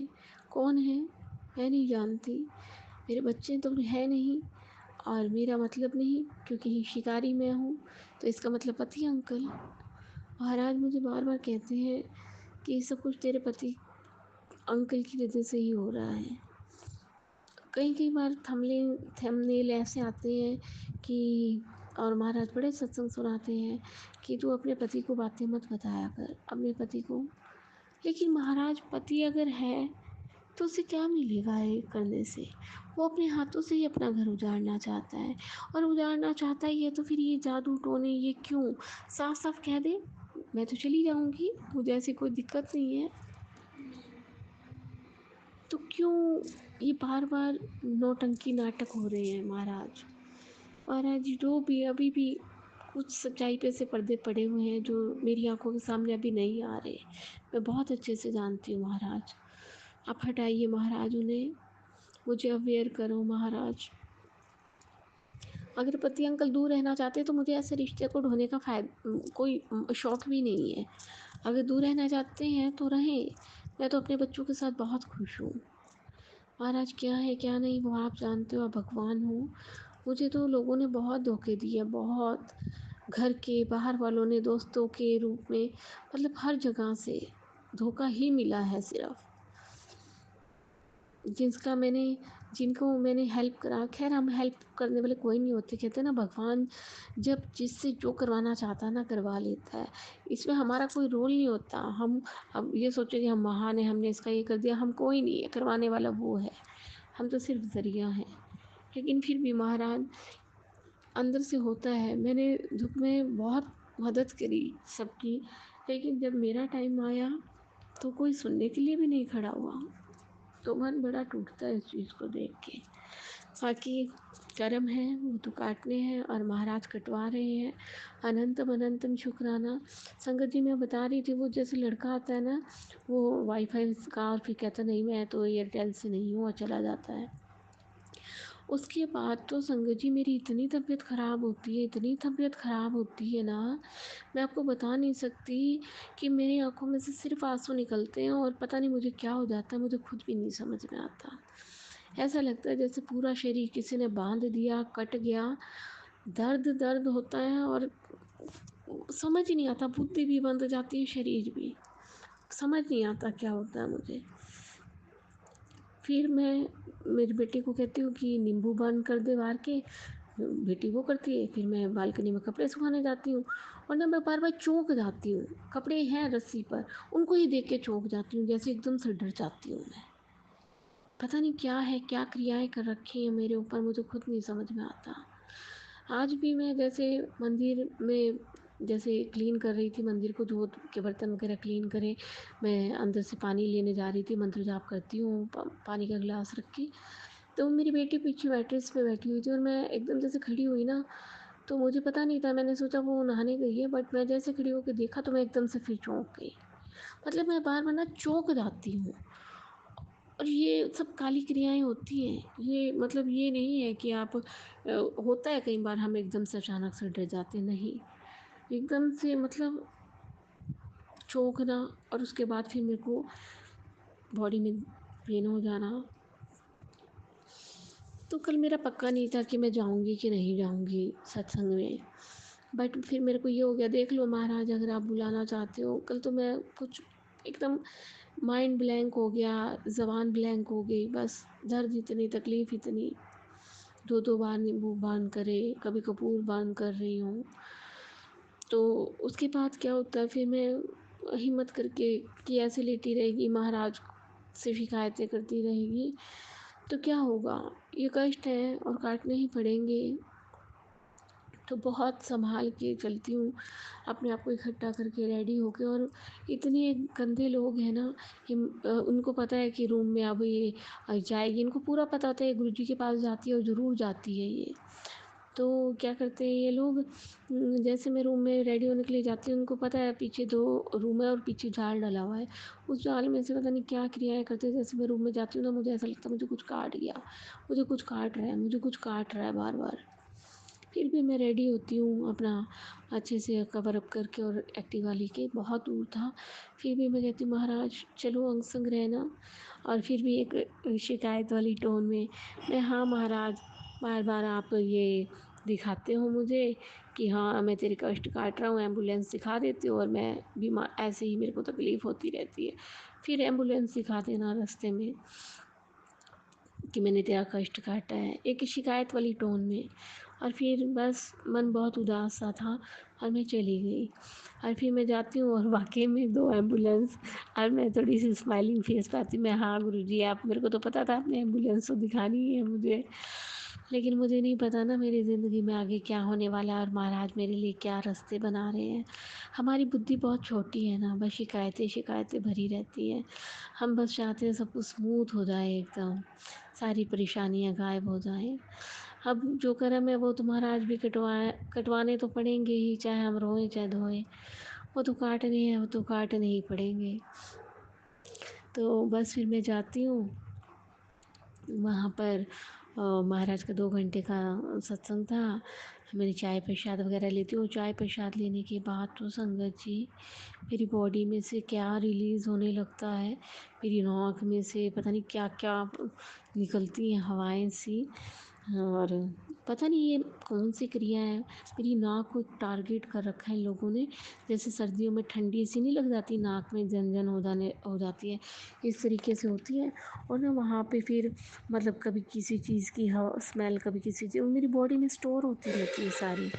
कौन है मैं नहीं जानती, मेरे बच्चे तो है नहीं और मेरा मतलब नहीं, क्योंकि शिकारी मैं हूँ, तो इसका मतलब पति अंकल। महाराज मुझे बार बार कहते हैं कि ये सब कुछ तेरे पति अंकल की वजह से ही हो रहा है। कई बार थंबनेल ऐसे आते हैं कि और महाराज बड़े सत्संग सुनाते हैं कि तू अपने पति को बातें मत बताया कर, अपने पति को। लेकिन महाराज पति अगर है तो उसे क्या मिलेगा ये करने से? वो अपने हाथों से ही अपना घर उजाड़ना चाहता है, और उजाड़ना चाहता ही है तो फिर ये जादू टोने ये क्यों? साफ साफ कह दे, मैं तो चली जाऊंगी, मुझे ऐसी कोई दिक्कत नहीं है। तो क्यों ये बार बार नौटंकी नाटक हो रहे हैं महाराज? महाराज जो भी अभी भी कुछ सच्चाई पे से पर्दे पड़े हुए हैं जो मेरी आंखों के सामने अभी नहीं आ रहे, मैं बहुत अच्छे से जानती हूँ महाराज। आप हटाइए महाराज उन्हें, मुझे अवेयर करो महाराज। अगर पति अंकल दूर रहना चाहते हैं तो मुझे ऐसे रिश्ते को ढोने का कोई शौक भी नहीं है। अगर दूर रहना चाहते हैं तो रहें, मैं तो अपने बच्चों के साथ बहुत खुश हूँ। महाराज क्या है क्या नहीं वो आप जानते हो, आप भगवान हो। मुझे तो लोगों ने बहुत धोखे दिए, बहुत, घर के बाहर वालों ने दोस्तों के रूप में, मतलब हर जगह से धोखा ही मिला है। सिर्फ जिनको मैंने हेल्प करा, खैर हम हेल्प करने वाले कोई नहीं होते, कहते हैं ना भगवान जब जिससे जो करवाना चाहता है ना करवा लेता है, इसमें हमारा कोई रोल नहीं होता। हम ये सोचे कि हम महान हैं, हमने इसका ये कर दिया, हम कोई नहीं है, करवाने वाला वो है, हम तो सिर्फ जरिया हैं। लेकिन फिर भी महाराज अंदर से होता है, मैंने दुख में बहुत मदद करी सबकी, लेकिन जब मेरा टाइम आया तो कोई सुनने के लिए भी नहीं खड़ा हुआ। तो मन बड़ा टूटता है इस चीज़ को देख के। बाकी कर्म है वो तो काटने हैं, और महाराज कटवा रहे हैं। अनंतम अनंतम शुक्राना। संगत जी मैं बता रही थी, वो जैसे लड़का आता है ना, वो वाईफाई का, और फिर कहता नहीं मैं तो एयरटेल से नहीं हूँ, और चला जाता है। उसके बाद तो संगत जी मेरी इतनी तबीयत ख़राब होती है, इतनी तबीयत ख़राब होती है ना, मैं आपको बता नहीं सकती। कि मेरी आंखों में से सिर्फ आंसू निकलते हैं, और पता नहीं मुझे क्या हो जाता है, मुझे खुद भी नहीं समझ में आता। ऐसा लगता है जैसे पूरा शरीर किसी ने बांध दिया, कट गया, दर्द दर्द होता है, और समझ ही नहीं आता, बुद्धि भी बंद जाती है, शरीर भी समझ नहीं आता क्या होता है मुझे। फिर मैं मेरी बेटी को कहती हूँ कि नींबू बंद कर दे बाहर के, बेटी वो करती है। फिर मैं बालकनी में कपड़े सुखाने जाती हूँ, और ना मैं बार बार चौंक जाती हूँ, कपड़े हैं रस्सी पर, उनको ही देख के चौंक जाती हूँ, जैसे एकदम से डर जाती हूँ मैं। पता नहीं क्या है, क्या क्रियाएं कर रखी हैं मेरे ऊपर, मुझे खुद नहीं समझ में आता। आज भी मैं जैसे मंदिर में जैसे क्लीन कर रही थी, मंदिर को धो के बर्तन वगैरह क्लीन करे, मैं अंदर से पानी लेने जा रही थी, मंत्र जाप करती हूँ पानी का गिलास रख के, तो मेरी बेटी पीछे मैट्रेस पे बैठी हुई थी, और मैं एकदम जैसे खड़ी हुई ना, तो मुझे पता नहीं था, मैंने सोचा वो नहाने गई है, बट मैं जैसे खड़ी होकर देखा तो मैं एकदम से फिर चौंक गई। मतलब मैं बार बार ना चौंक जाती हूँ, और ये सब काली क्रियाएं होती हैं। ये मतलब ये नहीं है कि आप होता है कई बार हम एकदम से अचानक से डर जाते, नहीं, एकदम से मतलब चौंकना, और उसके बाद फिर मेरे को बॉडी में पेन हो जाना। तो कल मेरा पक्का नहीं था कि मैं जाऊंगी कि नहीं जाऊंगी सत्संग में, बट फिर मेरे को ये हो गया, देख लो महाराज अगर आप बुलाना चाहते हो। कल तो मैं कुछ एकदम माइंड ब्लैंक हो गया, ज़बान ब्लैंक हो गई, बस दर्द इतनी, तकलीफ़ इतनी, दो दो बार नींबू बांध करे, कभी कपूर बांध कर रही हूँ। तो उसके बाद क्या होता है, फिर मैं हिम्मत करके कि ऐसे लेटी रहेगी, महाराज से शिकायतें करती रहेगी, तो क्या होगा? ये कष्ट है और काटने ही पड़ेंगे। तो बहुत संभाल के चलती हूँ, अपने आप को इकट्ठा करके रेडी होके। और इतने गंदे लोग हैं ना कि उनको पता है कि रूम में अब ये जाएगी, इनको पूरा पता होता है गुरुजी के पास जाती है और ज़रूर जाती है ये। तो क्या करते हैं ये लोग, जैसे मैं रूम में रेडी होने के लिए जाती हूँ, उनको पता है पीछे 2 रूम है और पीछे जाल डला हुआ है। उस जाल में से पता नहीं क्या क्रियाएँ करते हैं, जैसे मैं रूम में जाती हूँ ना, मुझे ऐसा लगता है मुझे कुछ काट गया, मुझे कुछ काट रहा है, मुझे कुछ काट रहा है बार-बार। फिर भी मैं रेडी होती हूँ अपना अच्छे से कवर अप करके, और एक्टिवा लेके बहुत दूर था, फिर भी मैं कहती हूँ महाराज चलो अंग संग रहना। और फिर भी एक शिकायत वाली टोन में, मैं हाँ महाराज, बार बार आप ये दिखाते हो मुझे कि हाँ मैं तेरे कष्ट काट रहा हूँ, एम्बुलेंस दिखा देते हो, और मैं बीमार ऐसे ही मेरे को तकलीफ़ होती रहती है, फिर एम्बुलेंस दिखा देना रास्ते में। कि मैंने तेरा कष्ट काटा है, एक शिकायत वाली टोन में। और फिर बस मन बहुत उदास सा था और मैं चली गई। और फिर मैं जाती हूँ और वाक़ई में 2 एम्बुलेंस। और मैं थोड़ी-सी स्माइलिंग फेस पे आती हूँ, मैं हाँ गुरुजी आप, मेरे को तो पता था आपने एम्बुलेंस तो दिखानी ही है मुझे। लेकिन मुझे नहीं पता ना मेरी ज़िंदगी में आगे क्या होने वाला है और महाराज मेरे लिए क्या रास्ते बना रहे हैं। हमारी बुद्धि बहुत छोटी है ना, बस शिकायतें भरी रहती हैं। हम बस चाहते हैं सब कुछ स्मूथ हो जाए एकदम, सारी परेशानियाँ गायब हो जाएँ। अब जो कर्म है वो तो महाराज भी कटवाने तो पड़ेंगे ही, चाहे हम रोएँ चाहे धोएँ। वो तो काटने हैं, वो तो काटने ही पड़ेंगे। तो बस फिर मैं जाती हूँ वहाँ पर। महाराज का 2 घंटे का सत्संग था। मैंने चाय प्रसाद वगैरह लेती हूँ। चाय प्रसाद लेने के बाद तो संगत जी मेरी बॉडी में से क्या रिलीज़ होने लगता है, मेरी नाक में से पता नहीं क्या-क्या निकलती हैं हवाएँ सी। और पता नहीं ये कौन सी क्रिया है, मेरी नाक को एक टारगेट कर रखा है इन लोगों ने। जैसे सर्दियों में ठंडी सी नहीं लग जाती, नाक में जन-जन हो जाती है, इस तरीके से होती है। और ना वहाँ पे फिर मतलब कभी किसी चीज़ की स्मेल, कभी किसी चीज़, वो मेरी बॉडी में स्टोर होती रहती है सारी।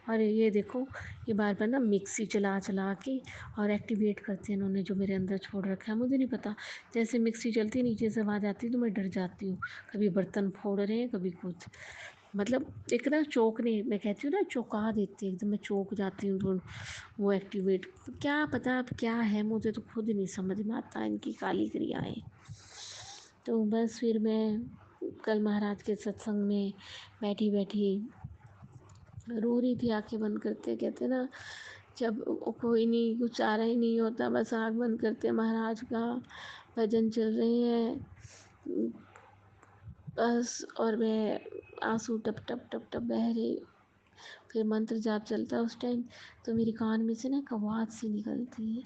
और ये देखो, ये बार-बार ना मिक्सी चला-चला के और एक्टिवेट करते हैं इन्होंने जो मेरे अंदर छोड़ रखा है, मुझे नहीं पता। जैसे मिक्सी चलती है नीचे से आवाज़ आती है तो मैं डर जाती हूँ। कभी बर्तन फोड़ रहे हैं, कभी कुछ। मतलब एक ना चौंकने, मैं कहती हूँ ना चौंका देते हैं एकदम, मैं चौंक जाती हूँ तो वो एक्टिवेट। क्या पता अब क्या है, मुझे तो खुद नहीं समझ में आता इनकी काली क्रियाएँ। तो बस फिर मैं कल महाराज के सत्संग में बैठी-बैठी रो रही थी आँखें बंद करते। कहते ना जब कोई नहीं, कुछ चारा ही नहीं होता, बस आँख बंद करते महाराज का भजन चल रहे हैं बस, और मैं आँसू टप टप टप टप बह रहे। फिर मंत्र जाप चलता है उस टाइम, तो मेरे कान में से ना एक आवाज़ सी निकलती है।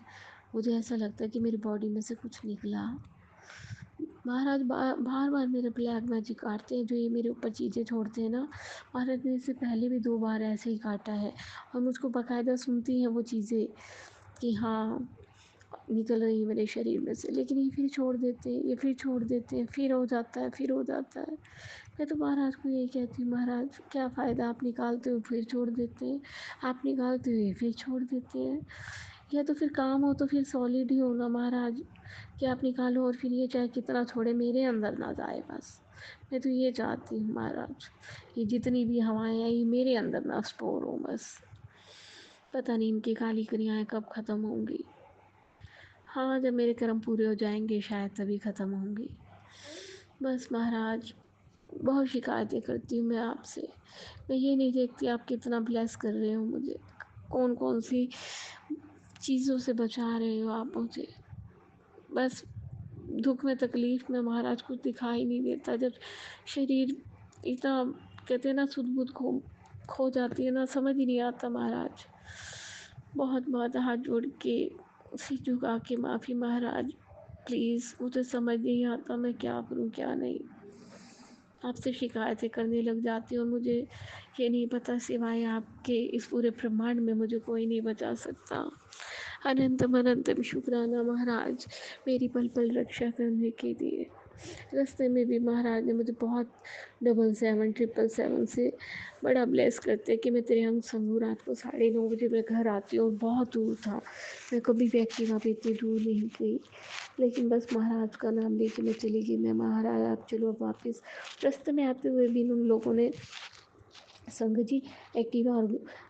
मुझे ऐसा लगता है कि मेरी बॉडी में से कुछ निकला। महाराज बार-बार मेरे ब्लैक मैजिक काटते हैं, जो ये मेरे ऊपर चीज़ें छोड़ते हैं ना। महाराज ने इससे पहले भी 2 बार ऐसे ही काटा है और मुझको बाकायदा सुनती हैं वो चीज़ें कि हाँ, निकल रही है मेरे शरीर में से। लेकिन ये फिर छोड़ देते हैं, ये फिर छोड़ देते हैं, फिर हो जाता है, फिर हो जाता है। मैं तो महाराज को यही कहती हूँ, महाराज क्या फ़ायदा, आप निकालते हो फिर छोड़ देते हैं, आप निकालते हुए फिर छोड़ देते हैं। या तो फिर काम हो तो फिर सॉलिड ही हो ना महाराज, कि आप निकालो और फिर ये चाहे कितना छोड़े मेरे अंदर ना जाए बस। मैं तो ये चाहती हूँ महाराज, ये जितनी भी हवाएँ आई मेरे अंदर ना स्टोर हो बस। पता नहीं इनकी काली क्रियाएँ कब ख़त्म होंगी। हाँ, जब मेरे कर्म पूरे हो जाएँगे शायद तभी ख़त्म होंगी। बस महाराज बहुत शिकायतें करती हूँ मैं आपसे। मैं ये नहीं देखती आप कितना ब्लेस कर रहे हो मुझे, कौन-कौन सी चीज़ों से बचा रहे हो आप मुझे। बस दुःख में, तकलीफ़ में महाराज कुछ दिखाई नहीं देता। जब शरीर इतना कहते हैं ना सुध-बुध खो जाती है ना, समझ ही नहीं आता महाराज। बहुत-बहुत हाथ जोड़ के सिर झुका के माफ़ी महाराज, प्लीज़ मुझे समझ नहीं आता मैं क्या करूँ क्या नहीं। आपसे शिकायतें करने लग जाती हूँ और मुझे ये नहीं पता सिवाय आपके इस पूरे ब्रह्मांड में मुझे कोई नहीं बचा सकता। अनंतम अनंतम शुक्राना महाराज, मेरी पल-पल रक्षा करने के लिए। रास्ते में भी महाराज ने मुझे बहुत 777 777 से बड़ा ब्लेस करते हैं कि मैं तेरे अंग संग हूँ। रात को 9:30 बजे मैं घर आती हूँ और बहुत दूर था। मैं कभी भी एक्टिवा पे इतनी दूर नहीं गई। लेकिन बस महाराज का नाम लेके मैं चली गई, मैं महाराज आप चलो अब वापस। रास्ते में आते हुए भी उन लोगों ने, संगत जी एक्टिवा और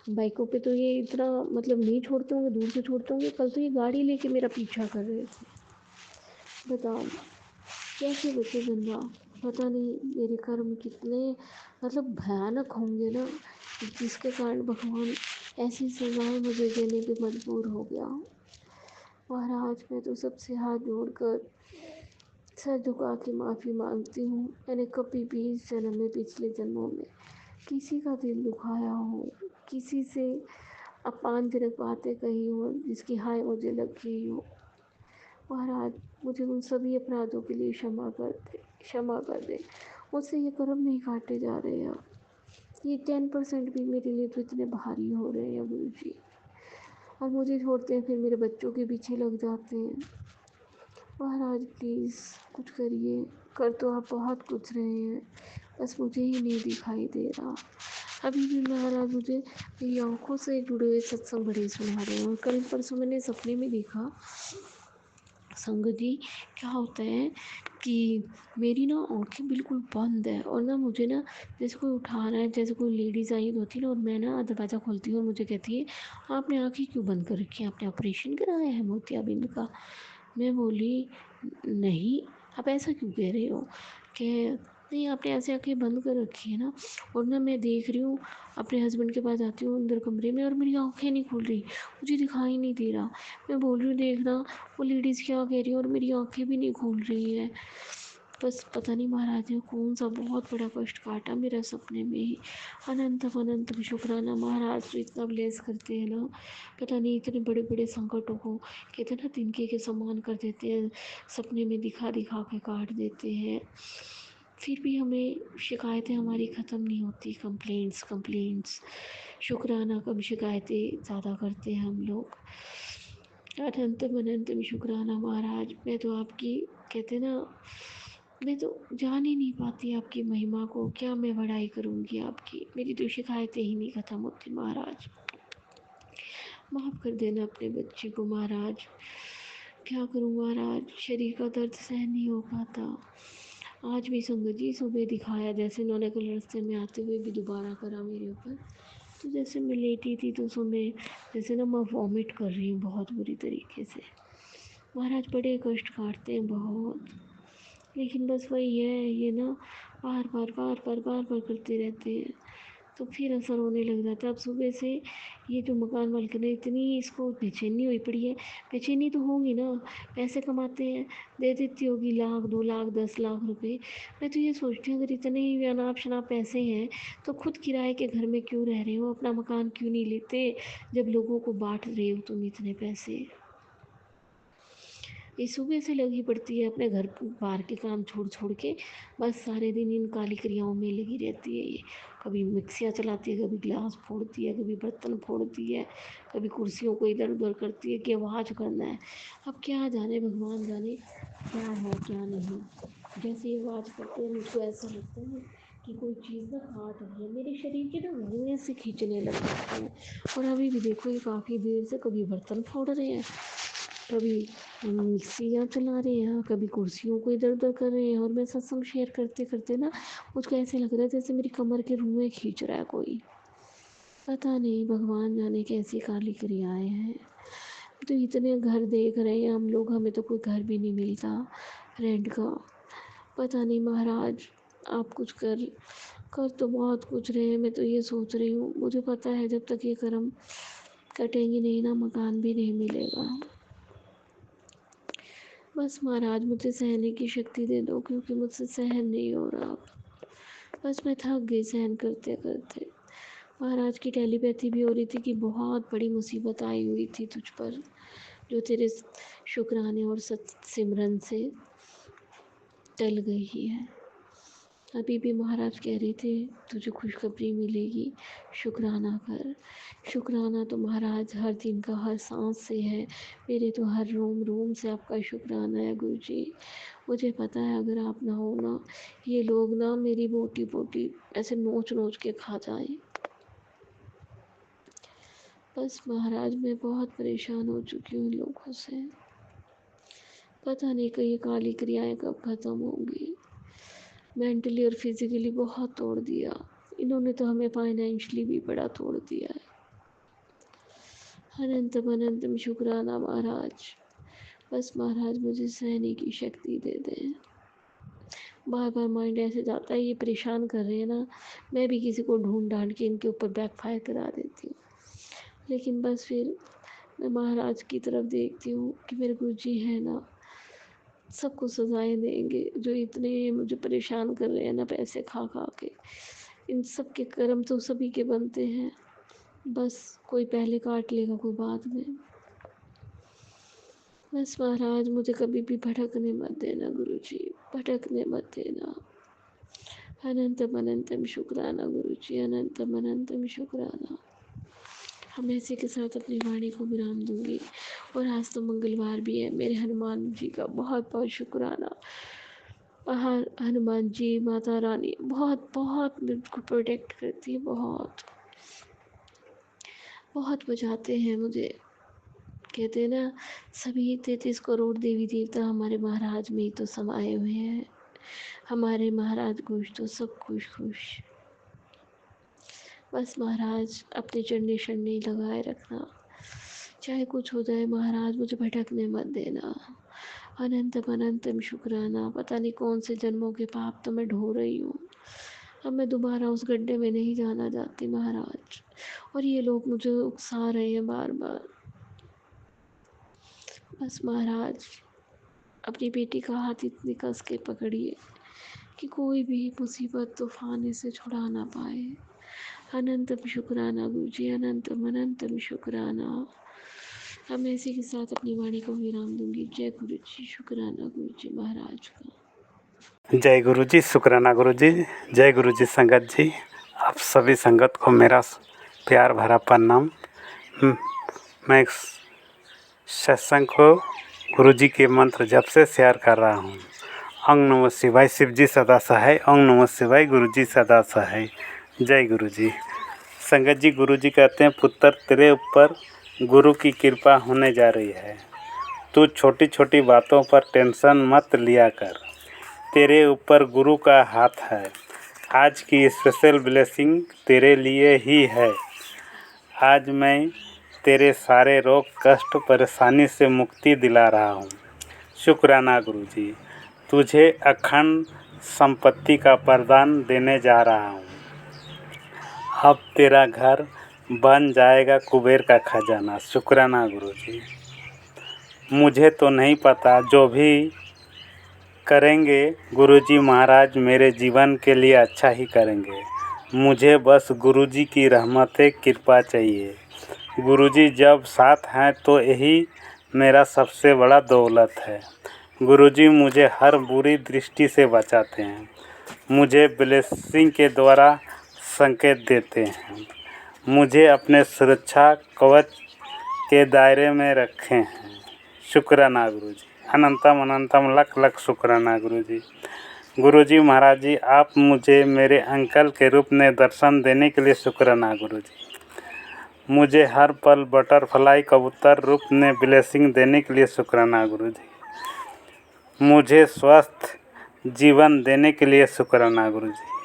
बाइकों पे तो ये इतना मतलब नहीं छोड़ते होंगे, दूर से छोड़ते होंगे। कल तो ये गाड़ी लेके मेरा पीछा कर रहे थे। बताओ कैसे बचे बंदा। पता नहीं मेरे कर्म कितने मतलब भयानक होंगे ना, जिसके कारण भगवान ऐसी सज़ाएँ मुझे देने पे मजबूर हो गया। महाराज मैं तो सबसे हाथ जोड़कर सर झुका के माफ़ी मांगती हूँ। मैंने कभी भी इस जन्म में, पिछले जन्मों में किसी का दिल दुखाया हो, किसी से अपमानजनक बातें कही हो जिसकी हाय मुझे लग गई हो। महाराज मुझे उन सभी अपराधों के लिए क्षमा कर दे। मुझसे ये कर्म नहीं काटे जा रहे अब। ये 10% भी मेरे लिए तो इतने भारी हो रहे हैं गुरु जी। और मुझे छोड़ते हैं फिर मेरे बच्चों के पीछे लग जाते हैं। महाराज प्लीज़ कुछ करिए, कर तो आप बहुत कुछ रहे हैं, बस मुझे ही नहीं दिखाई दे रहा। अभी भी महाराज मुझे मेरी आँखों से जुड़े हुए सत्संग बड़े सुना रहे हैं। और कल परसों मैंने सपने में देखा संगत जी, क्या होता है कि मेरी ना आँखें बिल्कुल बंद है और ना मुझे ना जैसे कोई उठा रहा है, जैसे कोई लेडीज़ आई होती है ना, और मैं ना दरवाज़ा खोलती हूँ और मुझे कहती है आपने आँखें क्यों बंद कर रखी हैं, आपने ऑपरेशन कराया है मोतियाबिंद का? मैं बोली नहीं, आप ऐसा क्यों कह रहे हो? कहे नहीं, आपने ऐसे आँखें बंद कर रखी है ना। और ना मैं देख रही हूँ, अपने हस्बैंड के पास जाती हूँ अंदर कमरे में और मेरी आँखें नहीं खुल रही, मुझे दिखाई नहीं दे रहा। मैं बोल रही हूँ देखना वो लेडीज़ क्या कह रही है और मेरी आँखें भी नहीं खुल रही हैं। बस पता नहीं महाराज ने कौन सा बहुत बड़ा कष्ट काटा मेरा सपने में ही। अनंत अनंत शुक्राना महाराज तो इतना ब्लेस करते हैं ना, पता नहीं इतने बड़े बड़े संकटों को कहते हैं ना तिनके के समान कर देते हैं, सपने में दिखा दिखा के काट देते हैं। फिर भी हमें शिकायतें हमारी ख़त्म नहीं होती, कंप्लेंट्स। शुक्राना कम शिकायतें ज़्यादा करते हैं हम लोग। अनंतम अनंतम शुक्राना महाराज, मैं तो आपकी कहते ना, मैं तो जान ही नहीं पाती आपकी महिमा को, क्या मैं बड़ाई करूँगी आपकी, मेरी तो शिकायतें ही नहीं ख़त्म होती महाराज। माफ़ कर देना अपने बच्चे को महाराज, क्या करूँ महाराज, शरीर का दर्द सहन नहीं हो पाता। आज भी संगत जी सुबह दिखाया, जैसे इन्होंने कल रास्ते में आते हुए भी दोबारा करा मेरे ऊपर। तो जैसे मैं लेटी थी तो सुबह जैसे ना मैं वॉमिट कर रही हूँ बहुत बुरी तरीके से। महाराज बड़े कष्ट काटते हैं बहुत, लेकिन बस वही है, ये ना बार बार करते रहते हैं तो फिर असर होने लग जाता है। अब सुबह से ये जो मकान मालिक ने इतनी इसको बेचैनी हुई पड़ी है, बेचैनी तो होगी ना, पैसे कमाते हैं, दे देती होगी 1 लाख 2 लाख 10 लाख रुपए। मैं तो ये सोचती हूँ अगर इतने ही अनाप शनाप पैसे हैं तो खुद किराए के घर में क्यों रह रहे हो, अपना मकान क्यों नहीं लेते, जब लोगों को बांट रहे हो तुम इतने पैसे। ये सुबह से लगी पड़ती है अपने घर बाहर के काम छोड़ छोड़ के, बस सारे दिन इन काली क्रियाओं में लगी रहती है ये। कभी मिक्सियाँ चलाती है, कभी गिलास फोड़ती है, कभी बर्तन फोड़ती है, कभी कुर्सियों को इधर उधर करती है कि आवाज़ करना है। अब क्या जाने भगवान जाने क्या है क्या नहीं। जैसे ये आवाज़ करते हैं मुझको ऐसा लगता है कि कोई चीज़ ना काट रही है, मेरे शरीर के ना रुएं से खींचने लग जाते हैं। और अभी भी देखो ये काफ़ी देर से कभी बर्तन फोड़ रहे हैं, कभी मिक्सियाँ चला रहे हैं, कभी कुर्सियों को इधर उधर कर रहे हैं। और मैं सत्संग शेयर करते करते ना मुझको ऐसे लग रहा है जैसे मेरी कमर के रुएं खींच रहा है कोई, पता नहीं भगवान जाने कैसी काली क्रियाएं हैं। तो इतने घर देख रहे हैं हम लोग, हमें तो कोई घर भी नहीं मिलता रेंट का। पता नहीं महाराज आप कुछ कर तो बहुत कुछ रहे हैं। मैं तो ये सोच रही हूँ, मुझे पता है जब तक ये कर्म कटेंगे नहीं ना मकान भी नहीं मिलेगा। बस महाराज मुझे सहने की शक्ति दे दो, क्योंकि मुझसे सहन नहीं हो रहा। बस मैं थक गई सहन करते करते। महाराज की टेलीपैथी भी हो रही थी कि बहुत बड़ी मुसीबत आई हुई थी तुझ पर, जो तेरे शुक्राने और सत सिमरन से टल गई है। अभी भी महाराज कह रहे थे तुझे खुशखबरी मिलेगी, शुक्राना कर। शुक्राना तो महाराज हर दिन का हर सांस से है, मेरे तो हर रोम रोम से आपका शुक्राना है गुरु जी। मुझे पता है अगर आप ना हो ना, ये लोग ना मेरी बोटी बोटी ऐसे नोच नोच के खा जाएं। बस महाराज मैं बहुत परेशान हो चुकी हूँ इन लोगों से, पता नहीं कि ये काली क्रियाएं कब ख़त्म होंगी। मेंटली और फिजिकली बहुत तोड़ दिया इन्होंने, तो हमें फाइनेंशियली भी बड़ा तोड़ दिया है। अनंतम अनंतम शुक्राना महाराज, बस महाराज मुझे सहने की शक्ति दे दें। बार बार माइंड ऐसे जाता है ये परेशान कर रहे हैं ना, मैं भी किसी को ढूंढ ढांड के इनके ऊपर बैकफायर करा देती हूँ। लेकिन बस फिर मैं महाराज की तरफ देखती हूँ कि मेरे गुरु जी है ना, सबको सजाएं देंगे जो इतने मुझे परेशान कर रहे हैं ना पैसे खा खा के। इन सब के कर्म तो सभी के बनते हैं, बस कोई पहले काट लेगा कोई बाद में। बस महाराज मुझे कभी भी भटकने मत देना गुरु जी, भटकने मत देना। अनंतम अनंतम शुक्राना गुरु जी, अनंतम अनंतम शुक्राना। हम ऐसे के साथ अपनी वाणी को विराम दूंगी। और आज तो मंगलवार भी है, मेरे हनुमान जी का बहुत बहुत शुक्राना। हनुमान जी, माता रानी बहुत बहुत मुझको प्रोटेक्ट करती है, बहुत बहुत बचाते हैं मुझे। कहते हैं ना, सभी 33 करोड़ देवी देवता हमारे महाराज में ही तो समाये हुए हैं। हमारे महाराज खुश तो सब खुश खुश। बस महाराज अपने चढ़ने शरणे लगाए रखना, चाहे कुछ हो जाए महाराज, मुझे भटकने मत देना। अनंतम अनंतम शुक्राना। पता नहीं कौन से जन्मों के पाप तो मैं ढो रही हूँ, अब मैं दोबारा उस गड्ढे में नहीं जाना चाहती महाराज। और ये लोग मुझे उकसा रहे हैं बार बार। बस महाराज अपनी बेटी का हाथ इतनी कस के पकड़िए कि कोई भी मुसीबत तूफान इसे छुड़ा ना पाए। अनंतम शुक्राना गुरुजी, अनंतम अनंतम शुक्राना। अब मैं इसी के साथ अपनी वाणी को विराम दूंगी। जय गुरु जी, शुक्राना गुरु जी महाराज का। जय गुरु जी, शुक्राना गुरु जी। जय गुरु जी संगत जी। आप सभी संगत को मेरा प्यार भरा प्रणाम। मैं इस सत्संग को गुरु जी के मंत्र जप से शेयर कर रहा हूँ। ओम नमः शिवाय, शिव जी सदा सहाय। ओम नमः शिवाय, गुरु जी सदा सहाय। जय गुरु जी। संगत जी, गुरु जी कहते हैं, पुत्र तेरे ऊपर गुरु की कृपा होने जा रही है। तू छोटी छोटी बातों पर टेंशन मत लिया कर, तेरे ऊपर गुरु का हाथ है। आज की स्पेशल ब्लेसिंग तेरे लिए ही है। आज मैं तेरे सारे रोग कष्ट परेशानी से मुक्ति दिला रहा हूँ। शुक्राना गुरु जी। तुझे अखंड संपत्ति का वरदान देने जा रहा हूँ। अब तेरा घर बन जाएगा कुबेर का खजाना। शुक्राना गुरु जी। मुझे तो नहीं पता, जो भी करेंगे गुरुजी महाराज मेरे जीवन के लिए अच्छा ही करेंगे। मुझे बस गुरुजी की रहमतें कृपा चाहिए। गुरुजी जब साथ हैं तो यही मेरा सबसे बड़ा दौलत है। गुरुजी मुझे हर बुरी दृष्टि से बचाते हैं, मुझे ब्लेसिंग के द्वारा संकेत देते हैं, मुझे अपने सुरक्षा कवच के दायरे में रखे हैं। शुक्राना गुरु जी। अनंतम अनंतम लख लख शुक्राना गुरु जी। गुरु जी महाराज जी, आप मुझे मेरे अंकल के रूप में दर्शन देने के लिए शुक्राना गुरु जी। मुझे हर पल बटरफ्लाई कबूतर रूप में ब्लेसिंग देने के लिए शुक्राना गुरु जी। मुझे स्वस्थ जीवन देने के लिए शुक्राना गुरु जी।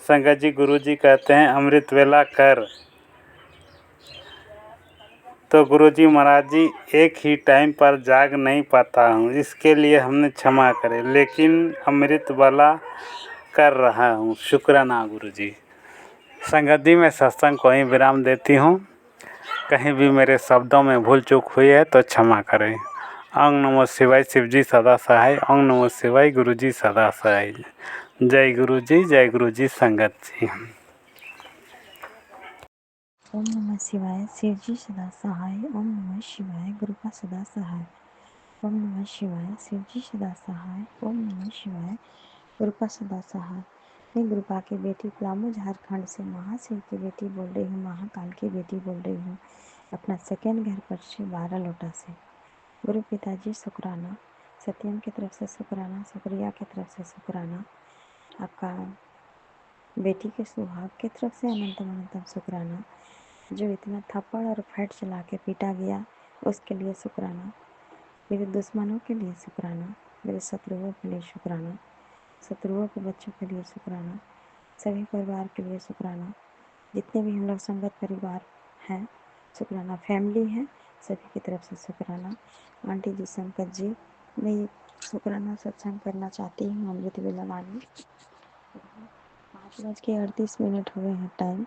संगत जी, गुरु जी कहते हैं, अमृत वेला कर। तो गुरुजी महाराज जी, एक ही टाइम पर जाग नहीं पाता हूँ, इसके लिए हमने क्षमा करें, लेकिन अमृत वाला कर रहा हूँ। शुक्राना गुरुजी। संगत जी, मैं सत्संग को ही विराम देती हूँ। कहीं भी मेरे शब्दों में भूल चूक हुई है तो क्षमा करें। ओम नमः शिवाय, शिव जी सदा सहाय। ओम नमः शिवाय, गुरु जी सदा सहाय। जय गुरु जी, जय गुरु जी संगत जी। ओम नमः शिवाय, शिव जी सदा सहाय। ओम नमः शिवाय, गुरु का सदा सहाय। ओम नमः शिवाय, शिव जी सदा सहाय। ओम नमः शिवाय, गुरु का सदा सहाय। मैं गुरुपा की बेटी पलामू झारखंड से महाशिव की बेटी बोल रही हूँ, महाकाल की बेटी बोल रही हूँ, अपना सेकेंड घर पर से 12 लोटा से। गुरु पिताजी शुक्राना, सत्यम की तरफ से शुक्राना, शुक्रिया की तरफ से शुक्राना, आपका बेटी के सुहाग की तरफ से अनंतम अनंतम शुक्राना। जो इतना थप्पड़ और फैट चला के पीटा गया उसके लिए शुक्राना। मेरे दुश्मनों के लिए शुक्राना, मेरे शत्रुओं के लिए शुक्राना, शत्रुओं के बच्चों के लिए शुक्राना, सभी परिवार के लिए शुक्राना, जितने भी हम लोग संगत परिवार हैं शुक्राना, फैमिली है सभी की तरफ से शुक्राना। आंटी जी, संकट जी, मैं ये शुक्राना सत्संग करना चाहती हूँ अमृत वेला वाणी। 5:38 हो गए हैं टाइम।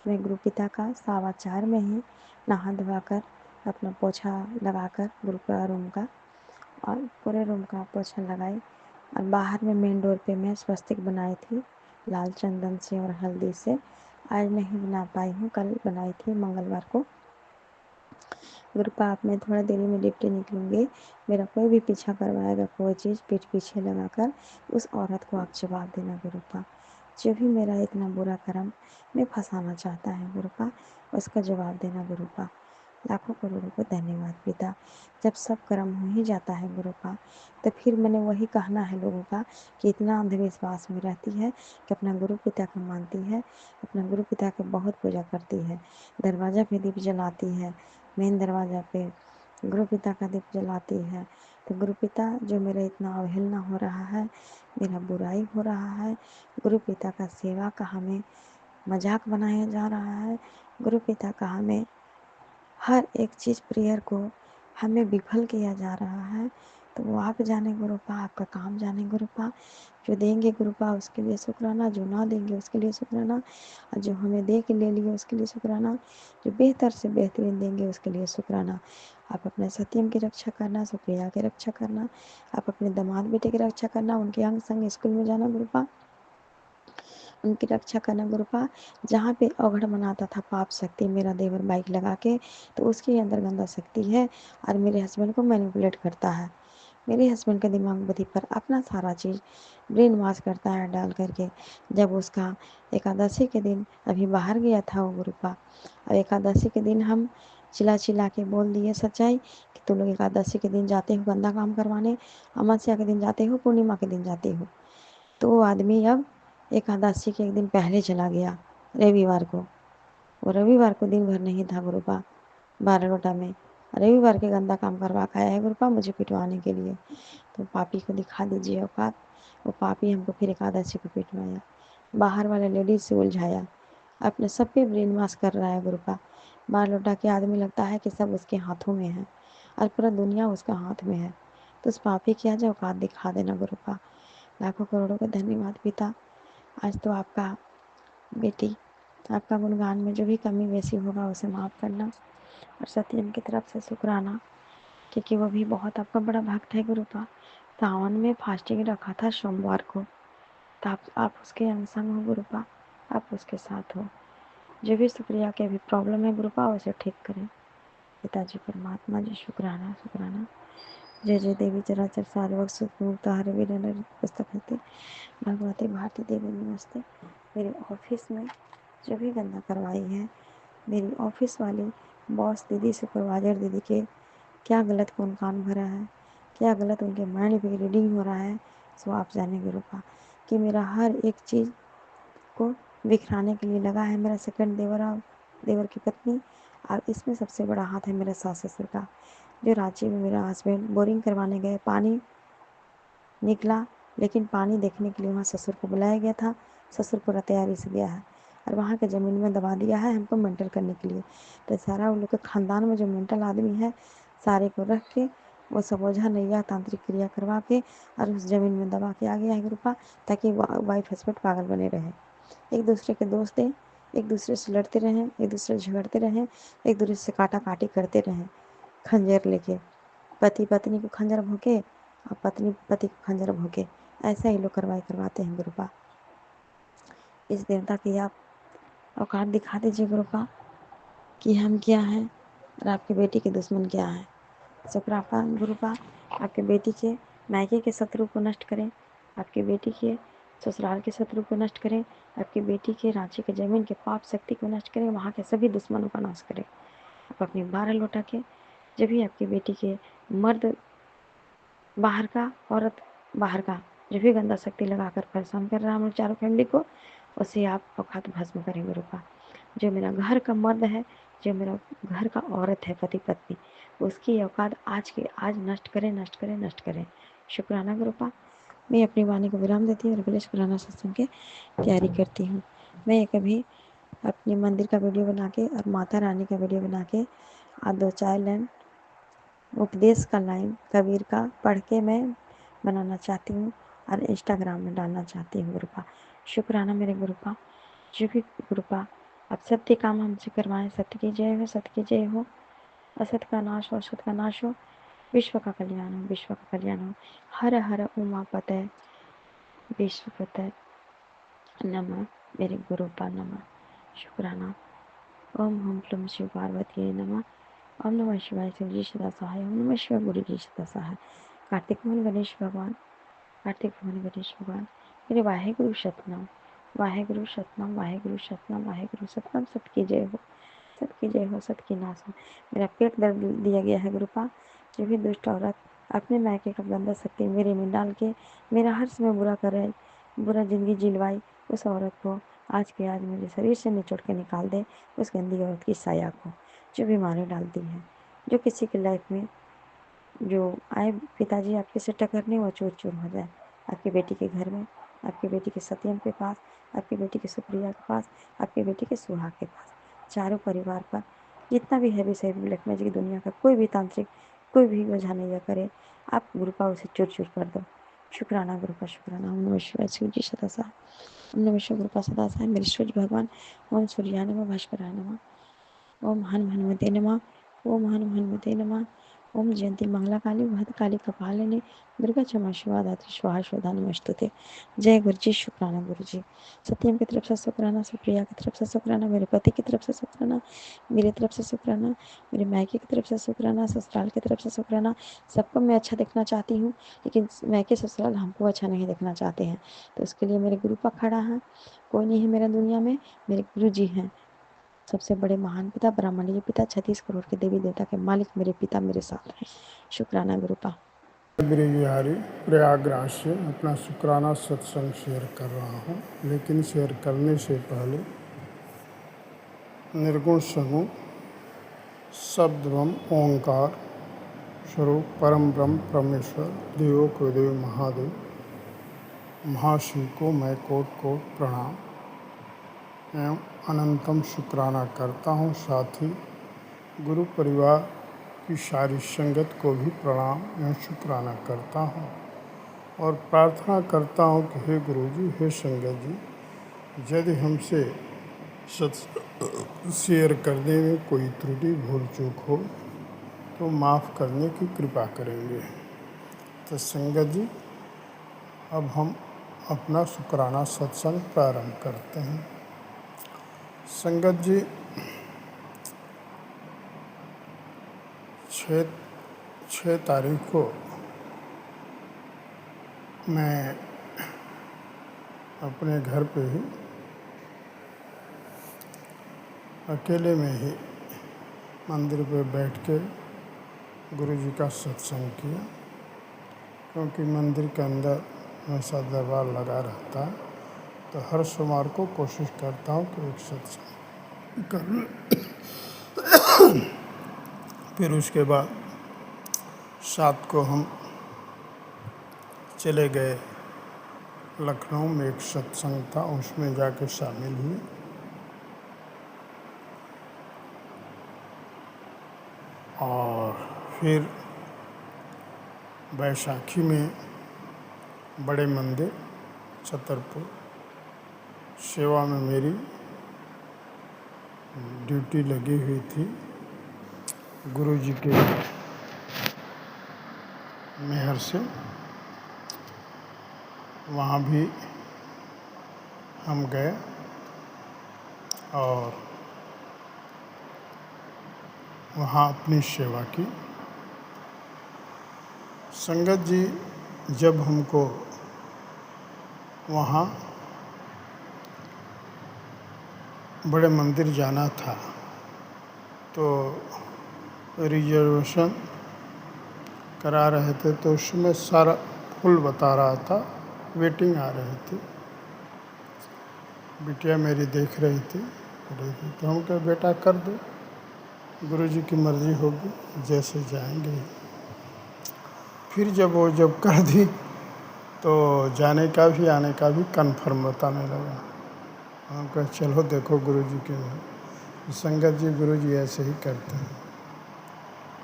मैं गुरु पिता का 4:15 में ही नहा धोकर अपना पोछा लगाकर गुरु का रूम का और पूरे रूम का पोछा लगाई और बाहर में मेन डोर पे मैं स्वस्तिक बनाई थी लाल चंदन से और हल्दी से। आज नहीं बना पाई हूँ, कल बनाई थी मंगलवार को। गुरु पाप में थोड़ा देरी में डिप्टी निकलूँगी। मेरा कोई भी पीछा करवाएगा कोई चीज़ पीठ पीछे लगाकर, उस औरत को आप जवाब देना गुरु पा। जो भी मेरा इतना बुरा कर्म में फंसाना चाहता है गुरु पा, उसका जवाब देना गुरु पा। लाखों करोड़ों को धन्यवाद पिता। जब सब कर्म हो ही जाता है गुरु का, तो फिर मैंने वही कहना है लोगों का कि इतना अंधविश्वास में रहती है कि अपना गुरु पिता को मानती है, अपना गुरु पिता की बहुत पूजा करती है, दरवाज़ा पे दीप जलाती है, मेन दरवाज़ा पे गुरु पिता का दीप जलाती है। तो गुरु पिता जो मेरा इतना अवहेलना हो रहा है, मेरा बुराई हो रहा है, गुरु पिता का सेवा का हमें मजाक बनाया जा रहा है, गुरु पिता का हमें हर एक चीज़ प्रेयर को हमें विफल किया जा रहा है। तो वो आप जाने गुरुपा, आपका काम जाने गुरुपा। जो देंगे गुरुपा उसके लिए शुक्राना, जो ना देंगे उसके लिए शुक्राना, और जो हमें दे के ले लिए उसके लिए शुक्राना, जो बेहतर से बेहतरीन देंगे उसके लिए शुक्राना। आप अपने सत्यम की रक्षा करना, सुप्रिया की रक्षा करना, आप अपने दामाद बेटे की रक्षा करना, उनके अंग संग स्कूल में जाना गुरुपा, उनकी रक्षा करना गुरुपा। जहाँ पे अवघड़ बनाता था पाप शक्ति मेरा देवर बाइक लगा के, तो उसके अंदर गंदा शक्ति है और मेरे हस्बैंड को मैनिपुलेट करता है। मेरे हस्बैंड के दिमाग बुद्धि पर अपना सारा चीज़ ब्रेन वॉश करता है डाल करके। जब उसका एकादशी के दिन अभी बाहर गया था वो गुरुपा, और एकादशी के दिन हम चिल्ला चिल्ला के बोल दिए सच्चाई कि तुम लोग एकादशी के दिन जाते हो गंदा काम करवाने, अमावस्या के दिन जाते हो, पूर्णिमा के दिन जाते हो। तो वो आदमी अब एकादशी के एक दिन पहले चला गया, रविवार को। वो रविवार को दिन भर नहीं था गुरुपा बारलोटा में, रविवार के गंदा काम करवा के आया है गुरुपा मुझे पिटवाने के लिए। तो पापी को दिखा दीजिए औकात। वो पापी हमको फिर एकादशी को पिटवाया, बाहर वाले लेडीज से उलझाया, अपने सब पे ब्रेन वॉश कर रहा है गुरुपा। बारलोटा के आदमी लगता है कि सब उसके हाथों में है और पूरा दुनिया उसका हाथ में है। तो उस पापी की आज औकात दिखा देना गुरुपा। लाखों करोड़ों का धन्यवाद पिता। आज तो आपका बेटी आपका गुणगान में जो भी कमी बेसी होगा उसे माफ़ करना, और सत्यम की तरफ से शुक्राना, क्योंकि वो भी बहुत आपका बड़ा भक्त है गुरुपा। सावन में फास्टिंग रखा था सोमवार को, तो आप उसके अनसंग हो गुरुपा, आप उसके साथ हो। जो भी शुक्रिया के भी प्रॉब्लम है गुरुपा उसे ठीक करें। पिताजी परमात्मा जी शुक्राना शुक्राना। जय जय देवी चराचर सार्वक सुख मुक्त हर वीर पुस्तक है भगवती भारती देवी नमस्ते। मेरे ऑफिस में जो भी गंदा करवाई है, मेरी ऑफिस वाली बॉस दीदी, सुपरवाइजर दीदी के क्या गलत कौन कान भरा है, क्या गलत उनके माइंड पे रीडिंग हो रहा है, सो आप जाने गुरुपा। कि मेरा हर एक चीज़ को बिखराने के लिए लगा है मेरा सेकंड देवर और देवर की पत्नी, और इसमें सबसे बड़ा हाथ है मेरे सास ससुर का। जो रांची में मेरा हस्बैंड बोरिंग करवाने गए, पानी निकला, लेकिन पानी देखने के लिए वहाँ ससुर को बुलाया गया था, ससुर पूरा तैयारी से गया है और वहाँ के ज़मीन में दबा दिया है हमको मेंटल करने के लिए। तो सारा उन लोग के ख़ानदान में जो मेंटल आदमी है सारे को रख के वो सब ओझा नैया तांत्रिक क्रिया करवा के और उस ज़मीन में दबा के आ गया है गुरुपा, ताकि वाइफ हस्बैंड पागल बने रहे, एक दूसरे के दोस्त दें, एक दूसरे से लड़ते रहें, एक दूसरे से झगड़ते रहें, एक दूसरे से काटा काटी करते रहें खंजर लेके। पति पत्नी को खंजर भोंके और पत्नी पति को खंजर भोंके, ऐसा ही लोग करवाते हैं गुरुपा। इस देवता की आप औकात दिखा दीजिए गुरुपा कि हम क्या हैं और आपकी बेटी के दुश्मन क्या हैं। शुक्रापा गुरुपा, आपके बेटी के मायके के शत्रु को नष्ट करें, आपकी बेटी के ससुराल के शत्रु को नष्ट करें, आपकी बेटी के रांची के ज़मीन के पाप शक्ति को नष्ट करें, वहाँ के सभी दुश्मनों का नाश करें। आप अपनी 12 लौटा के जब भी आपकी बेटी के मर्द बाहर का, औरत बाहर का जो भी गंदा शक्ति लगाकर परेशान कर रहा है हम लोग चारों फैमिली को, उसे आप औकात भस्म करें गुरुपा। जो मेरा घर का मर्द है, जो मेरा घर का औरत है पति पत्नी, उसकी औकात आज के आज नष्ट करें नष्ट करें नष्ट करें। शुक्राना गुरुपा। मैं अपनी वाणी को विराम देती हूँ और अगले शुक्राना सत्संग की तैयारी करती हूँ। मैं कभी अपनी मंदिर का वीडियो बना के और माता रानी का वीडियो बना के और 2-4 लाइन उपदेश का लाइन कबीर का पढ़ के मैं बनाना चाहती हूँ और इंस्टाग्राम में डालना चाहती हूँ गुरुपा। शुक्राना मेरे गुरुपा। जो भी गुरुपा आप सत्य काम हमसे करवाएं, सत्य की जय हो, सत्य की जय हो। असत का नाश हो, असत का नाश हो, विश्व का कल्याण हो, विश्व का कल्याण हो। हर हर उमापतय विश्वपतय नमः मेरे गुरुपा नमः। शुक्राना। ओम हम प्लम शिव पार्वती नमः। ओम नमः शिवाय शिव जी सदा सहाय। ओम नमः शिवाय गुरु जी सदा सहाय। कार्तिक भगवान गणेश भगवान, कार्तिक भगवान गणेश भगवान मेरे वाहेगुरु सतनाम, वाहेगुरु सतनाम, वाहेगुरु सतनाम, वाहेगुरु सतनाम। सत की जय हो, सत की जय हो, सत की नाश हो। मेरा पेट दर्द दिया गया है गुरुपा, जो भी दुष्ट औरत अपने मायके का गंदा शक्ति मेरे में डाल के मेरा हर समय बुरा कर रही, बुरा जिंदगी जिलवाई, उस औरत को आज के आज मेरे शरीर से निचोड़ के निकाल दे, उस गंदी औरत की साया को जो बीमारी डालती है। जो किसी की लाइफ में जो आए पिताजी आपके से टकरने वो चूर चूर हो जाए, आपकी बेटी के घर में, आपकी बेटी के सत्यम के पास, आपकी बेटी की सुप्रिया के पास, आपकी बेटी के सुहाग के पास, चारों परिवार पर जितना भी हैवी सैवी ब्लैक मैजिक दुनिया का कोई भी तांत्रिक कोई भी वजह नहीं करे, आप गुरुपा उसे चूर चूर कर दो। शुक्राना गुरुपा, शुक्राना। ओम नमः शिवाय, शिव जी सदा सहाय। ओम नमः शिवाय गुरुपा सदा सहाय। मेरे सूर्य भगवान, ओम सूर्याय नमः, भास्कराय नमः, ओम हनुमते नमः, ओम हनुमते नमः, ओम जयंती मंगला काली भद्र काली कपालिनी दुर्गा क्षमा शिवा धात्री स्वाहा स्वधा नमस्तुते। जय गुरु जी, शुक्राना गुरु जी। सत्यम की तरफ से शुक्राना, सुप्रिया की तरफ से शुक्राना, मेरे पति की तरफ से शुक्राना, मेरी तरफ से शुक्राना, मेरे मायके की तरफ से शुक्राना, ससुराल की तरफ से शुक्राना। सबको मैं अच्छा देखना चाहती हूँ, लेकिन मायके ससुराल हमको अच्छा नहीं देखना चाहते हैं, तो उसके लिए मेरे गुरु पर खड़ा है। कोई नहीं है मेरा दुनिया में, मेरे गुरु जी हैं, सबसे बड़े महान पिता, ब्राह्मणीय पिता, 36 करोड़ के देवी देवता के मालिक मेरे पिता मेरे साथ हैं। शुक्राना गुरुपा। बिहारी प्रयागराज से अपना शुक्राना सत्संग शेयर कर रहा हूँ, लेकिन शेयर करने से पहले निर्गुण सगुण शब्द ब्रह्म ओंकार स्वरूप परम ब्रह्म परमेश्वर देवों को देव महादेव महाशिव को मैं कोट कोट प्रणाम एवं अनंतम शुक्राना करता हूँ। साथ ही गुरु परिवार की सारी संगत को भी प्रणाम एवं शुक्राना करता हूँ और प्रार्थना करता हूँ कि हे गुरु जी, हे संगत जी, यदि हमसे शेयर करने में कोई त्रुटि भूल चूक हो तो माफ़ करने की कृपा करेंगे। तो संगत जी, अब हम अपना शुक्राना सत्संग प्रारंभ करते हैं। संगत जी, 6 तारीख को मैं अपने घर पे ही अकेले में ही मंदिर पे बैठ के गुरु जी का सत्संग किया, क्योंकि मंदिर के अंदर हमेशा दरबार लगा रहता है, तो हर सोमवार को कोशिश करता हूँ कि एक सत्संग करूँ। फिर उसके बाद 7 को हम चले गए लखनऊ में, एक सत्संग था, उसमें जाके शामिल हुए। और फिर बैसाखी में बड़े मंदिर छतरपुर सेवा में मेरी ड्यूटी लगी हुई थी, गुरु जी के मेहर से वहाँ भी हम गए और वहाँ अपनी सेवा की। संगत जी, जब हमको वहाँ बड़े मंदिर जाना था तो रिजर्वेशन करा रहे थे, तो उसमें सारा फुल बता रहा था, वेटिंग आ रही थी। बिटिया मेरी देख रही थी तो हम कहे बेटा कर दो, गुरु जी की मर्ज़ी होगी, जैसे जाएंगे। फिर जब कर दी तो जाने का भी आने का भी कन्फर्म बताने लगा। हम कहे चलो देखो गुरु जी के संगत जी, गुरु जी ऐसे ही करते हैं,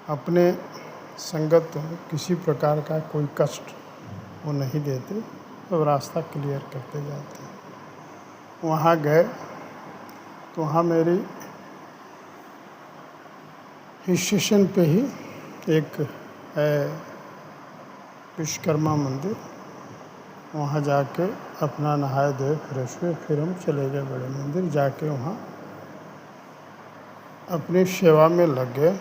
अपने संगत किसी प्रकार का कोई कष्ट वो नहीं देते, तो रास्ता क्लियर करते जाते हैं। वहाँ गए तो वहाँ मेरी स्टेशन पे ही एक है विश्वकर्मा मंदिर, वहाँ जाके अपना नहाए धोए फ्रेश हुए, फिर हम चले गए बड़े मंदिर। जाके वहाँ अपनी सेवा में लग गए।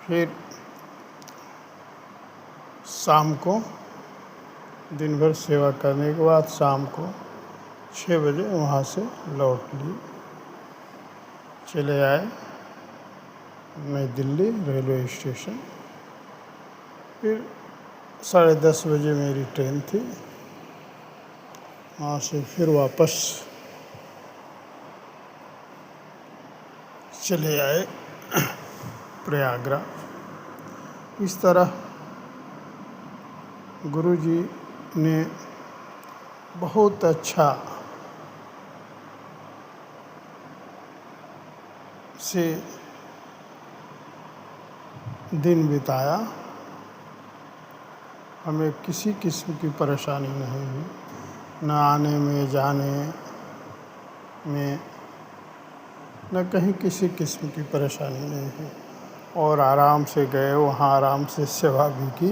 फिर शाम को दिन भर सेवा करने के बाद शाम को 6 बजे वहाँ से लौट लिए। चले आए नई दिल्ली रेलवे स्टेशन। फिर 10:30 बजे मेरी ट्रेन थी। वहाँ से फिर वापस चले आए प्रयागराज। इस तरह गुरुजी ने बहुत अच्छा से दिन बिताया। हमें किसी किस्म की परेशानी नहीं हुई, न आने में जाने में, न कहीं किसी किस्म की परेशानी नहीं हुई। और आराम से गए, वहाँ आराम से सेवा भी की,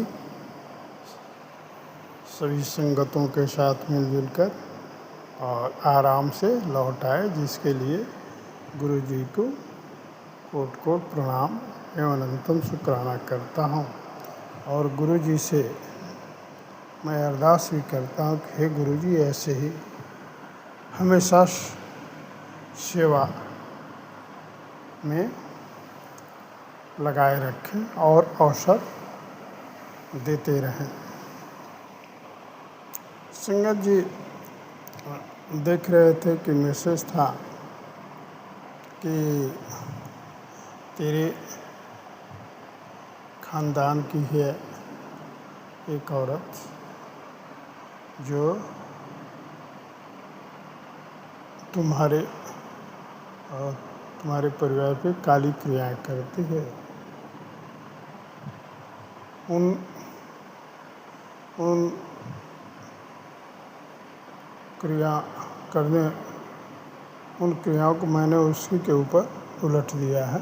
सभी संगतों के साथ मिलजुल कर, और आराम से लौट आए, जिसके लिए गुरु जी को कोटि कोटि प्रणाम एवं अनंतम शुक्राना करता हूँ। और गुरु जी से मैं अरदास भी करता हूँ कि हे गुरु जी, ऐसे ही हमेशा सेवा में लगाए रखें और अवसर देते रहें। संगत जी देख रहे थे कि मैसेज था कि तेरे खानदान की है एक औरत जो तुम्हारे और तुम्हारे परिवार पे काली क्रियाएं करती है। उन क्रियाओं को मैंने उसी के ऊपर उलट दिया है।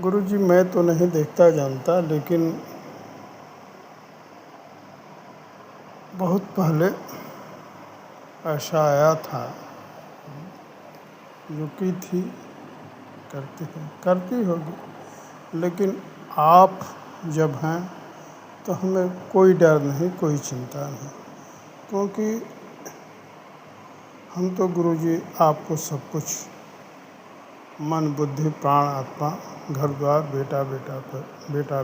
गुरुजी, मैं तो नहीं देखता जानता, लेकिन बहुत पहले ऐसा आया था, जो की थी, करती होगी। लेकिन आप जब हैं तो हमें कोई डर नहीं, कोई चिंता नहीं, क्योंकि हम तो गुरुजी आपको सब कुछ, मन बुद्धि प्राण आत्मा, घर द्वार, बेटा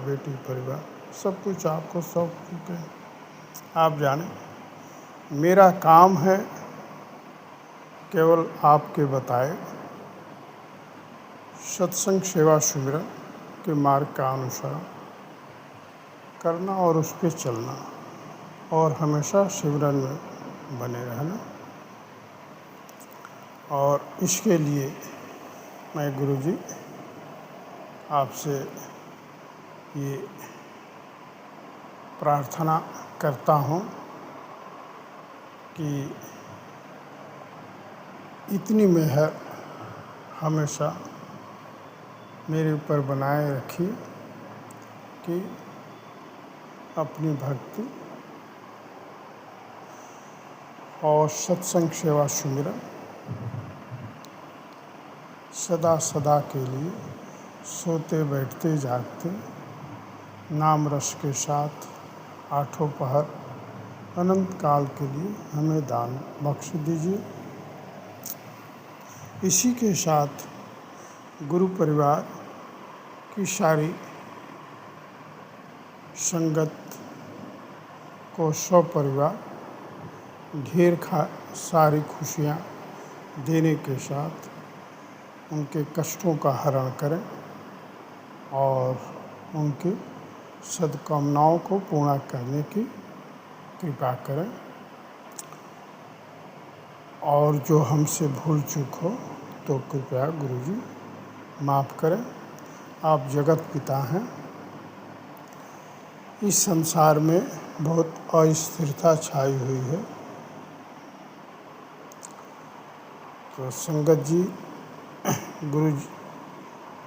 बेटी परिवार, सब कुछ आपको सौंप चुके हैं। आप जाने, मेरा काम है केवल आपके बताए सत्संग सेवा सुमिरन के मार्ग का अनुसरण करना और उस पर चलना, और हमेशा सिमरन में बने रहना। और इसके लिए मैं गुरुजी आपसे ये प्रार्थना करता हूँ कि इतनी मेहर हमेशा मेरे ऊपर बनाए रखिए कि अपनी भक्ति और सत्संग सेवा सुमिरन सदा सदा के लिए, सोते बैठते जागते नाम रस के साथ आठों पहर अनंत काल के लिए हमें दान बख्श दीजिए। इसी के साथ गुरु परिवार की सारी संगत को सपरिवार ढेर सारी खुशियाँ देने के साथ उनके कष्टों का हरण करें और उनके सद्कामनाओं को पूर्ण करने की कृपा करें। और जो हमसे भूल चूक हो तो कृपया गुरुजी माफ़ करें। आप जगत पिता हैं। इस संसार में बहुत अस्थिरता छाई हुई है, तो संगत जी, गुरु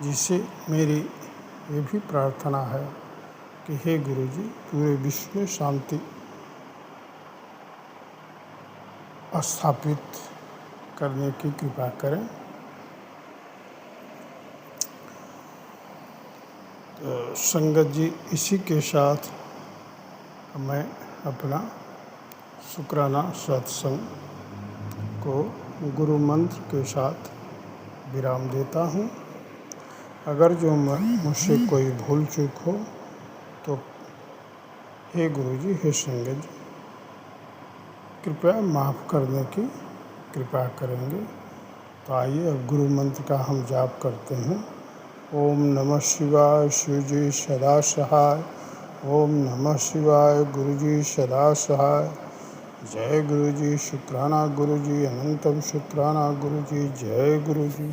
जी से मेरी ये भी प्रार्थना है कि हे गुरु जी, पूरे विश्व में शांति स्थापित करने की कृपा करें। तो संगत जी, इसी के साथ मैं अपना शुक्राना सत्संग को गुरु मंत्र के साथ विराम देता हूँ। अगर जो मुझसे कोई भूल चूक हो तो हे गुरु जी, हे संगत जी, कृपया माफ़ करने की कृपा करेंगे। तो आइए अब गुरु मंत्र का हम जाप करते हैं। ओम नमः शिवाय, शिव जी सदा सहाय। ओम नमः शिवाय, गुरु जी सदा सहाय। जय गुरु जी, शुक्राना गुरु जी, अनंतम शुक्राना गुरु जी, जय गुरु जी।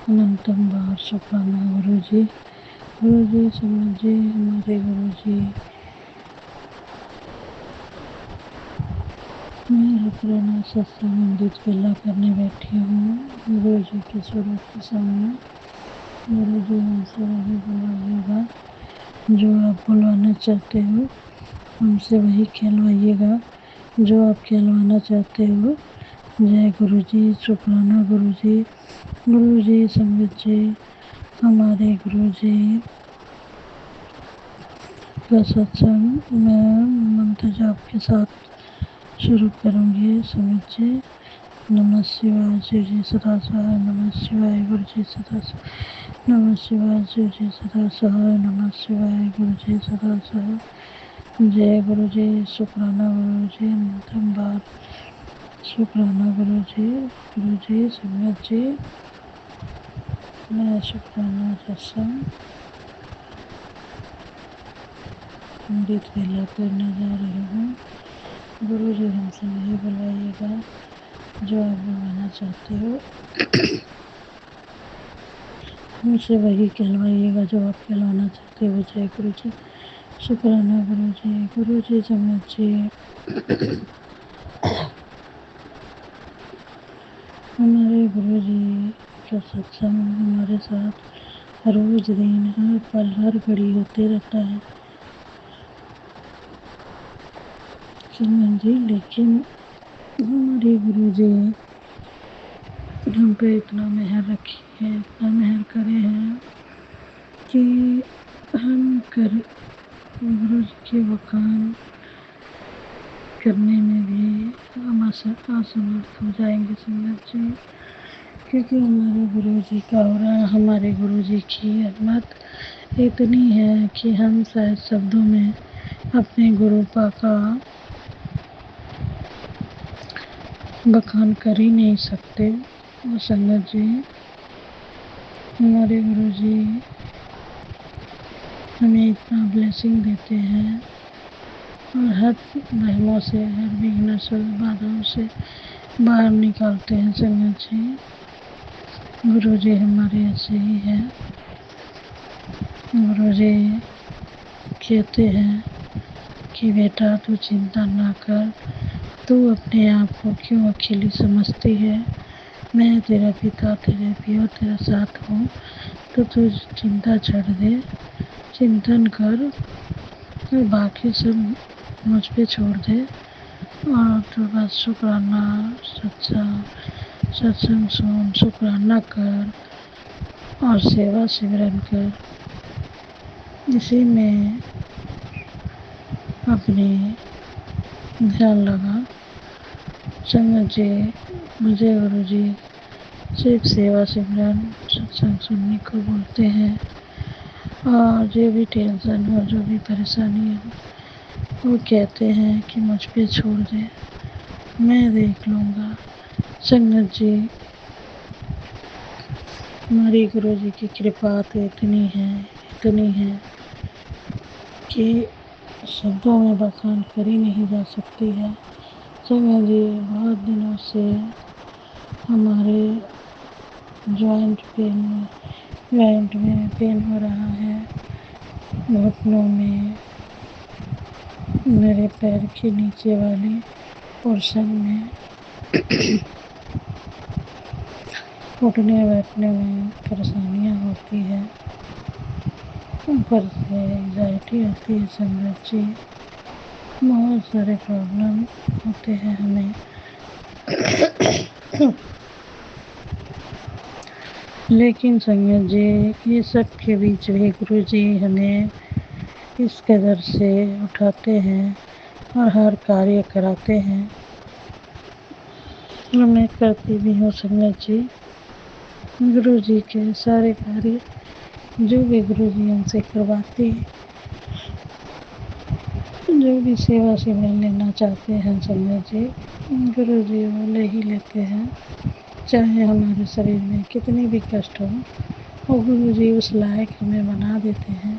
अनंतम बार शुक्राना गुरु जी संगत जी, हमारे गुरु जी। मैं शुक्राना सत्संग अमृत वेला करने बैठी हूँ गुरु जी के स्वरूप के सामने। गुरु जी हमसे वही बुलवाइएगा जो आप बुलवाना चाहते हो, हमसे वही कहलवाइएगा जो आप कहलवाना चाहते हो। जय गुरु जी, शुक्राना गुरु जी संगत जी, हमारे गुरु जी का सत्संग मैं मंत्र जाप के साथ शुरू करूँगी। संगत जी, नमः शिवाय, शिव जी सदा सहाय। नमः शिवाय, गुरु जी सदा सहाय। नमः शिवाय, शिव जी सदा सहाय। नमः शिवाय, गुरु जी सदा सहाय। जय गुरु जी, शुक्राना गुरु जी, अनंतम बार शुक्राना गुरु जी संगत जी, मैं शुक्राना सत्संग अमृत वेला करने जा रही हूँ। गुरु जी हमसे वही बुलवाइएगा जो आप बुलवाना चाहते हो, हमसे वही कहलवाइएगा जो आप कहलवाना चाहते हो। जय गुरु जी, शुक्राना गुरु जी संगत जी, हमारे गुरु जी का सत्संग हमारे साथ रोज दिन हर पल हर घड़ी होते रहता है संगत जी। लेकिन हमारे गुरु जी हम पे इतना मेहर रखी है, इतना मेहर करे हैं कि हम गुरु जी के वकान करने में भी हम असमर्थ हो जाएंगे संगत जी, क्योंकि हमारे गुरु जी का और हमारे गुरु जी की अहमियत इतनी है कि हम शायद शब्दों में अपने गुरुपा का बखान कर ही नहीं सकते। और संगत जी, हमारे गुरु जी हमें इतना ब्लेसिंग देते हैं और हर वहमों से, हर विघ्न से, बाधाओं से बाहर निकालते हैं संगत जी। गुरु जी हमारे ऐसे ही हैं। गुरु जी कहते हैं कि बेटा तू चिंता ना कर, तू अपने आप को क्यों अकेली समझती है, मैं तेरा पिता, तेरे पियो, तेरा साथ हूँ, तो तू चिंता छोड़ दे, चिंतन कर और बाकी सब मुझ पे छोड़ दे और तो बस शुक्राना सत्संग सुन, शुक्राना कर और सेवा सिमरन कर, इसी में अपने ध्यान लगा। संगत जी, मुझे गुरु जी सिर्फ सेवा सिमरन सत्संग सुनने को बोलते हैं और जो भी टेंशन हो, जो भी परेशानी हो, वो कहते हैं कि मुझ पे छोड़ दे, मैं देख लूँगा। संगत जी, हमारी गुरु जी की कृपा तो इतनी है कि शब्दों में बखान करी नहीं जा सकती है। संगत जी, बहुत दिनों से हमारे जॉइंट में पेन हो रहा है, घुटनों में, मेरे पैर के नीचे वाले पोर्शन में उठने बैठने में परेशानियाँ होती है, ऊपर से एंजाइटी होती है संगत जी, बहुत सारे प्रॉब्लम होते हैं हमें। लेकिन संगत जी, ये सब के बीच भी गुरु जी हमें इस कदर से उठाते हैं और हर कार्य कराते हैं और मैं करती भी हूँ संगत जी। गुरु जी के सारे कार्य जो भी गुरु जी हमसे करवाते हैं, जो भी सेवा सिमरन लेना चाहते हैं संगत जी, गुरु जी वो ले ही लेते हैं। चाहे हमारे शरीर में कितने भी कष्ट हो, और गुरु जी उस लायक हमें बना देते हैं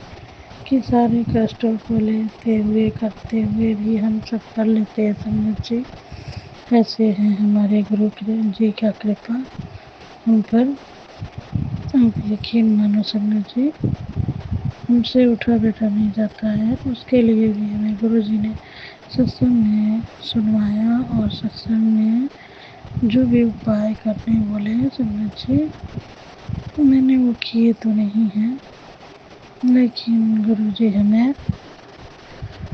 कि सारे कष्टों को लेते हुए करते हुए भी हम सब कर लेते हैं संगत जी। ऐसे हैं हमारे गुरु जी का कृपा हम पर। आप यकीन मानो संगत जी, हमसे उठा बैठा नहीं जाता है। उसके लिए भी हमें गुरु जी ने सत्संग में सुनवाया, और सत्संग में जो भी उपाय करने बोले हैं संगत जी, मैंने वो किए तो नहीं हैं, लेकिन गुरु जी हमें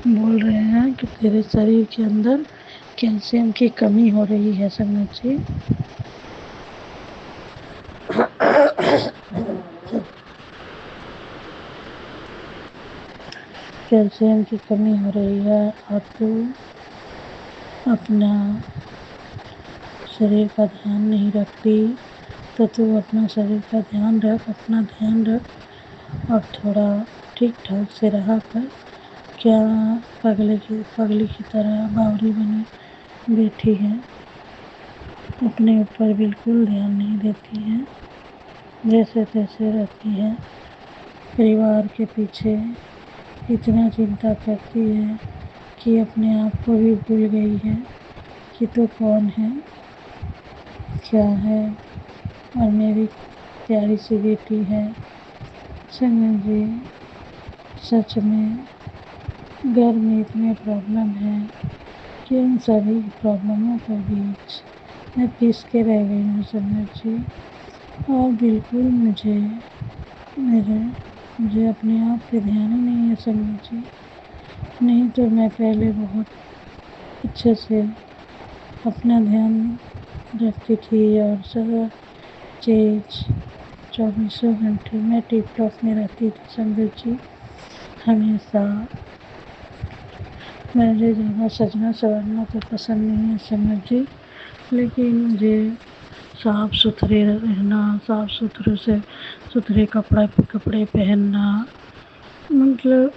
बोल रहे हैं कि तेरे शरीर के अंदर कैल्शियम की कमी हो रही है संगत जी। कैल्शियम की कमी हो रही है, और तू अपना शरीर का ध्यान नहीं रखती, तो तू अपना शरीर का ध्यान रख, अपना ध्यान रख, और थोड़ा ठीक ठाक से रहा कर। क्या पगली की तरह बावरी बनी बैठी है, अपने ऊपर बिल्कुल ध्यान नहीं देती है, जैसे तैसे रहती है, परिवार के पीछे इतना चिंता करती है कि अपने आप को भी भूल गई है कि तो कौन है, क्या है, और मेरी प्यारी सी बेटी है। संगत जी, सच में घर में इतने प्रॉब्लम है कि उन सभी प्रॉब्लमों के बीच मैं पीस के रह गई हूँ संगत जी। और बिल्कुल मुझे अपने आप पे ध्यान ही नहीं है संगत जी। नहीं तो मैं पहले बहुत अच्छे से अपना ध्यान रखती थी, और सब चीज़ 24 घंटे मैं टिप टॉप में रहती थी संगत जी। हमेशा मुझे ज़्यादा सजना संवरना तो पसंद नहीं है संगत जी, लेकिन मुझे साफ़ सुथरे रहना, साफ़ सुथरे कपड़े पहनना, मतलब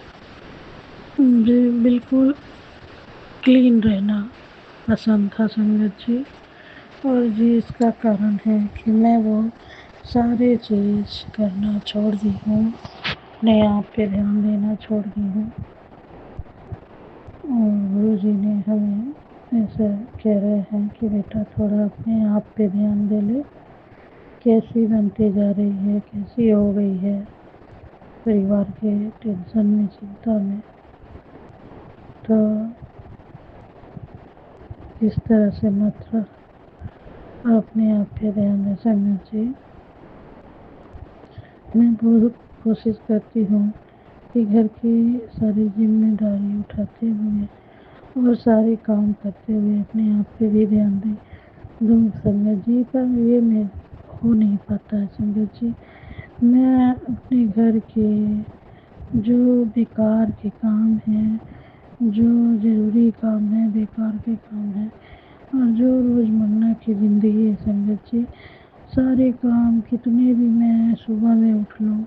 मुझे बिल्कुल क्लीन रहना पसंद था संगत जी। और जी इसका कारण है कि मैं वो सारे चीज़ करना छोड़ दी हूँ, अपने आप पे ध्यान देना छोड़ दी हूँ। और गुरु जी ने हमें ऐसा कह रहे हैं कि बेटा थोड़ा अपने आप पे ध्यान दे ले, कैसी बनती जा रही है, कैसी हो गई है परिवार के टेंशन में, चिंता में। तो इस तरह से मत रह, अपने आप पे ध्यान दे संगत जी। मैं बहुत कोशिश करती हूँ कि घर की सारी जिम्मेदारी उठाते हुए और सारे काम करते हुए अपने आप पे भी ध्यान दूँ संगत जी, पर ये मैं हो नहीं पाता है संगत जी। मैं अपने घर के जो बेकार के काम हैं, जो ज़रूरी काम है, बेकार के काम हैं, और जो रोज़मर्रा की ज़िंदगी है संगत जी, सारे काम कितने भी मैं सुबह में उठ लूँ,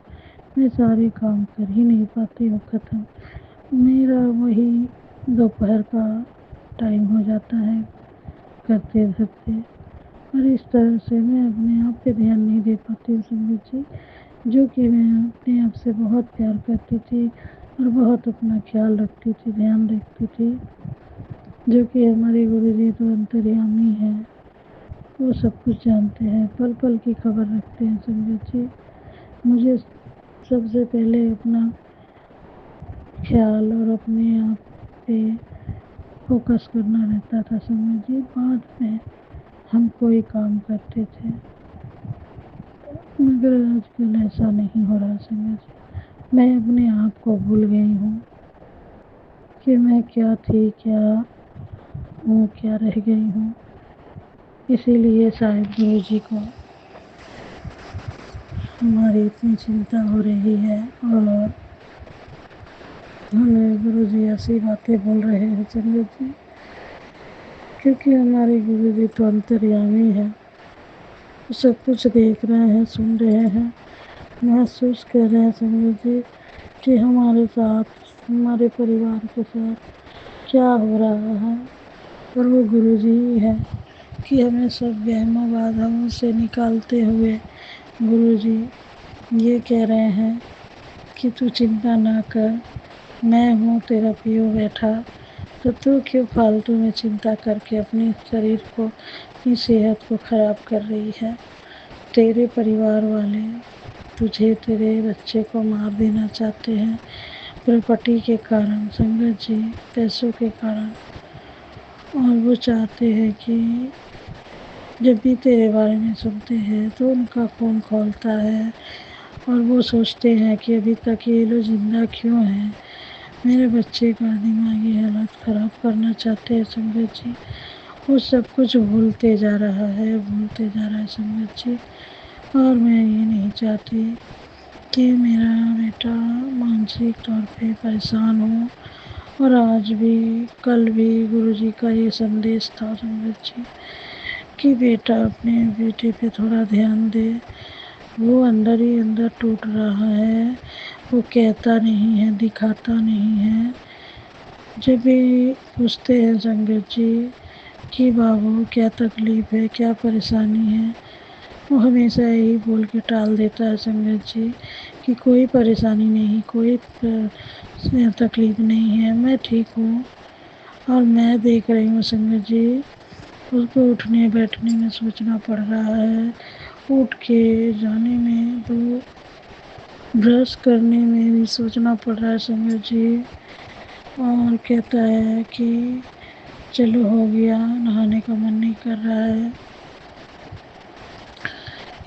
मैं सारे काम कर ही नहीं पाती हूँ ख़त्म। मेरा वही दोपहर का टाइम हो जाता है करते धरते, और इस तरह से मैं अपने आप पे ध्यान नहीं दे पाती हूँ संगत जी। जो कि मैं अपने आप से बहुत प्यार करती थी और बहुत अपना ख्याल रखती थी, ध्यान रखती थी, जो कि हमारे गुरु जी तो अंतर्यामी है, वो सब कुछ जानते हैं, पल पल की खबर रखते हैं संगत जी। मुझे सबसे पहले अपना ख्याल और अपने आप पे फोकस करना रहता था संगत जी, बाद में हम कोई काम करते थे, मगर आजकल ऐसा नहीं हो रहा संगत जी। मैं अपने आप को भूल गई हूँ कि मैं क्या थी, क्या हूँ, क्या रह गई हूँ। इसीलिए शायद गुरु जी को हमारी इतनी चिंता हो रही है, और हमें गुरु जी ऐसी बातें बोल रहे हैं संगत जी क्योंकि हमारे गुरु जी तो अंतर्यामी है, सब कुछ देख रहे हैं, सुन रहे हैं, महसूस कर रहे हैं संगत जी कि हमारे साथ, हमारे परिवार के साथ क्या हो रहा है। और वो गुरु जी ही है कि हमें सब वहमों बाधाओं से निकालते हुए गुरु जी ये कह रहे हैं कि तू चिंता ना कर, मैं हूँ तेरा पियो बैठा, तो तू क्यों फालतू में चिंता करके अपने शरीर को, अपनी सेहत को खराब कर रही है। तेरे परिवार वाले तुझे, तेरे बच्चे को मार देना चाहते हैं प्रॉपर्टी के कारण संगत जी, पैसों के कारण। और वो चाहते हैं कि जब भी तेरे बारे में सुनते हैं तो उनका खून खौलता है और वो सोचते हैं कि अभी तक ये लोग जिंदा क्यों हैं। मेरे बच्चे का दिमागी हालत ख़राब करना चाहते हैं संगत जी। वो सब कुछ भूलते जा रहा है, भूलते जा रहा है संगत जी। और मैं ये नहीं चाहती कि मेरा बेटा मानसिक तौर पे परेशान हो। और आज भी, कल भी गुरुजी का ये संदेश था संगत जी कि बेटा अपने बेटे पे थोड़ा ध्यान दे। वो अंदर ही अंदर टूट रहा है, वो कहता नहीं है, दिखाता नहीं है। जब भी पूछते हैं संगत जी कि बाबू क्या तकलीफ़ है, क्या परेशानी है, वो हमेशा यही बोल के टाल देता है संगत जी कि कोई परेशानी नहीं, कोई तकलीफ़ नहीं है, मैं ठीक हूँ। और मैं देख रही हूँ संगत जी, उसको उठने बैठने में सोचना पड़ रहा है, उठ के जाने में, तो ब्रश करने में भी सोचना पड़ रहा है संगत जी। और कहता है कि चलो हो गया, नहाने का मन नहीं कर रहा है।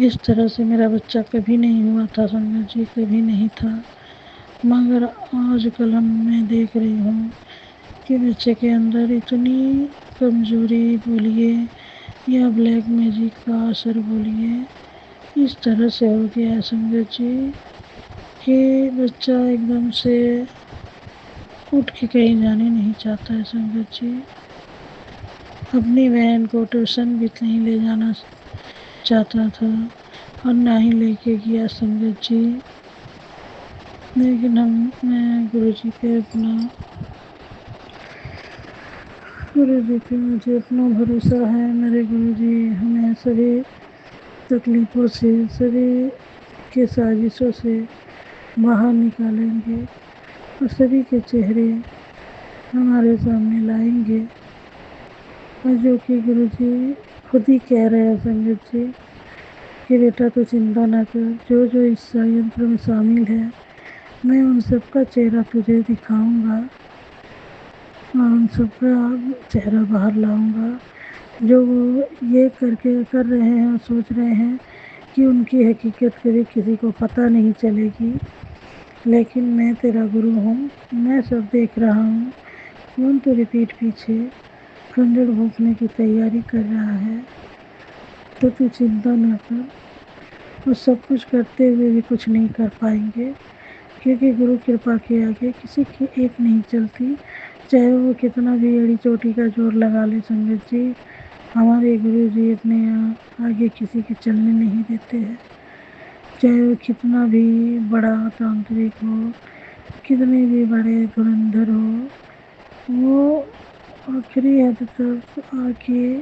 इस तरह से मेरा बच्चा कभी नहीं हुआ था संगत जी, कभी नहीं था। मगर आजकल मैं देख रही हूँ कि बच्चे के अंदर इतनी कमज़ोरी बोलिए या ब्लैक मैजिक का असर बोलिए, इस तरह से हो गया है संगत जी कि बच्चा एकदम से उठ के कहीं जाने नहीं चाहता है संगत जी। अपनी बहन को ट्यूशन भी नहीं ले जाना चाहता था और ना ही लेके गया संगत जी। लेकिन मैं गुरुजी पे मुझे अपना भरोसा है। मेरे गुरुजी हमें सभी तकलीफ़ों से, सभी के साजिशों से बाहर निकालेंगे और सभी के चेहरे हमारे सामने लाएंगे। और जो कि गुरुजी खुद ही कह रहे हैं संगत जी कि बेटा तो चिंता ना कर, जो जो इस संयंत्र में शामिल है मैं उन सबका चेहरा तुझे दिखाऊंगा और उन सबका चेहरा बाहर लाऊंगा। जो वो ये कर रहे हैं और सोच रहे हैं कि उनकी हकीकत कभी किसी को पता नहीं चलेगी, लेकिन मैं तेरा गुरु हूँ, मैं सब देख रहा हूँ। कौन तेरे पीठ पीछे खंजर भोंकने की तैयारी कर रहा है, तो तू चिंता ना कर। वो सब कुछ करते हुए भी कुछ नहीं कर पाएंगे, क्योंकि गुरु कृपा के आगे किसी की एक नहीं चलती, चाहे वो कितना भी एड़ी चोटी का जोर लगा ले संगत जी। हमारे गुरु जी अपने आगे किसी के चलने नहीं देते हैं, चाहे वो कितना भी बड़ा तांत्रिक हो, कितने भी बड़े धुरंधर हो, वो आखिरी हद तक आके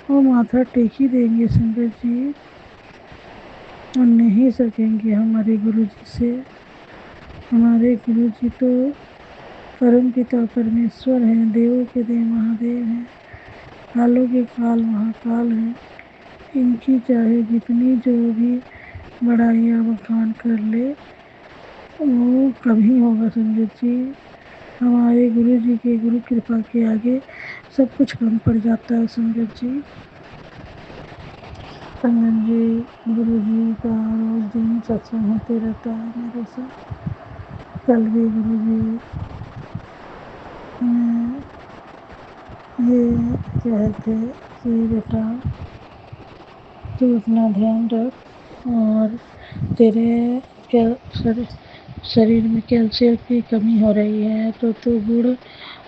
वो माथा टेक ही देंगे संगत जी और नहीं सकेंगे हमारे गुरु जी से। हमारे गुरु जी तो परम पिता परमेश्वर हैं, देवों के देव महादेव हैं, कालों के काल महाकाल हैं। इनकी चाहे जितनी जो भी बड़ाई या बखान कर ले वो कम ही होगा संगत जी। हमारे गुरु जी के गुरु कृपा के आगे सब कुछ कम पड़ जाता है संगत जी। संगत जी, गुरु जी का रोज दिन सत्संग होते रहता है मेरे से। कल भी गुरु जी ये कहे थे कि बेटा तू अपना ध्यान रख और तेरे शरीर में कैल्शियम की कमी हो रही है, तो तू गुड़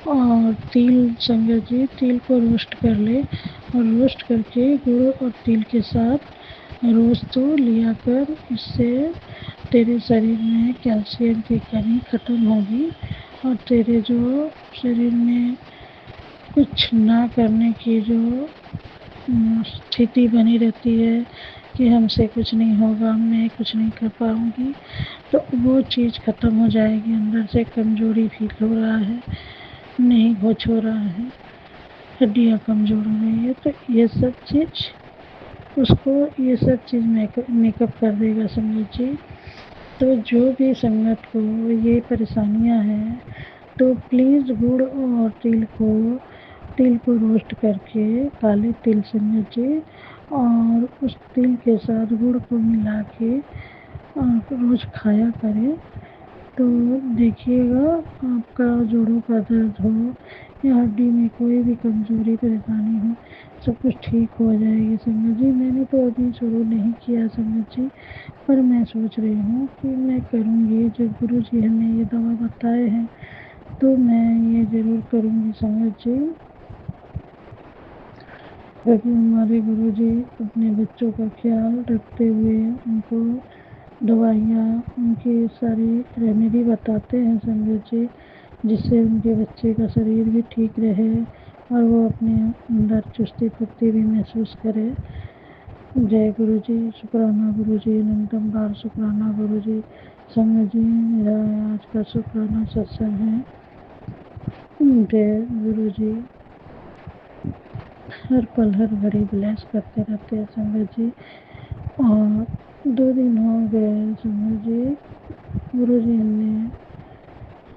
और तिल संगत जी, तिल को रोस्ट कर ले और रोस्ट करके गुड़ और तिल के साथ रोज़ तो लिया कर। इससे तेरे शरीर में कैल्शियम की कमी ख़त्म होगी और तेरे जो शरीर में कुछ ना करने की जो स्थिति बनी रहती है कि हमसे कुछ नहीं होगा, मैं कुछ नहीं कर पाऊँगी, तो वो चीज़ ख़त्म हो जाएगी। अंदर से कमज़ोरी फील हो रहा है, नहीं होश हो रहा है, हड्डियाँ कमज़ोर हो गई है, तो ये सब चीज़ उसको ये सब चीज़ मेकअप कर देगा संगत जी। तो जो भी संगत को ये परेशानियां हैं तो प्लीज़ गुड़ और तिल को रोस्ट करके काले तिल संगत जी और उस तिल के साथ गुड़ को मिला के रोज़ खाया करें। तो देखिएगा आपका जोड़ों का दर्द हो या हड्डी में कोई भी कमज़ोरी परेशानी हो, सब कुछ ठीक हो जाएगी संगत जी। मैंने तो अभी शुरू नहीं किया संगत जी, पर मैं सोच रही हूँ कि मैं करूँगी। जब गुरुजी हमें ये दवा बताए हैं तो मैं ये ज़रूर करूँगी संगत जी, क्योंकि हमारे गुरुजी अपने बच्चों का ख्याल रखते हुए उनको दवाइयाँ, उनकी सारी रेमेडी बताते हैं संगत जी, जिससे उनके बच्चे का शरीर भी ठीक रहे और वो अपने अंदर चुस्ती फुर्ती भी महसूस करे। जय गुरु जी, शुक्राना गुरु जी, अनंतम बार शुक्राना गुरु जी। संगत जी, मेरा आज का शुक्राना सत्संग है। जय गुरु जी, हर पल हर घड़ी ब्लेस करते रहते हैं संगत जी। और 2 दिन हो गए संगत जी, गुरु जी हमें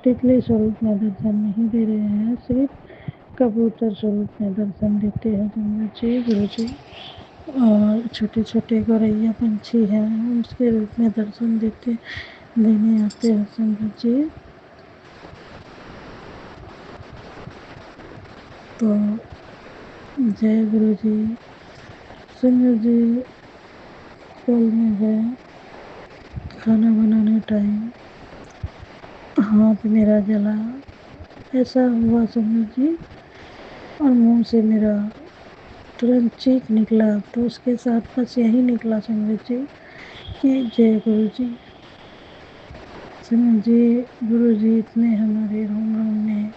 तितली स्वरूप में दर्शन नहीं दे रहे हैं, सिर्फ कबूतर स्वरूप में दर्शन देते हैं संगत जी गुरु जी। और छोटे छोटे गौरैया पंछी हैं, उसके रूप में दर्शन देने आते हैं संगत जी। तो जय गुरु जी। संगत जी, कल में है खाना बनाने टाइम हाथ मेरा जला, ऐसा हुआ संगत जी, और मुंह से मेरा तुरंत चीख निकला। तो उसके साथ बस यही निकला संगत जी कि जय गुरु जी। संगत जी, गुरु जी इतने हमारे रोम रोम में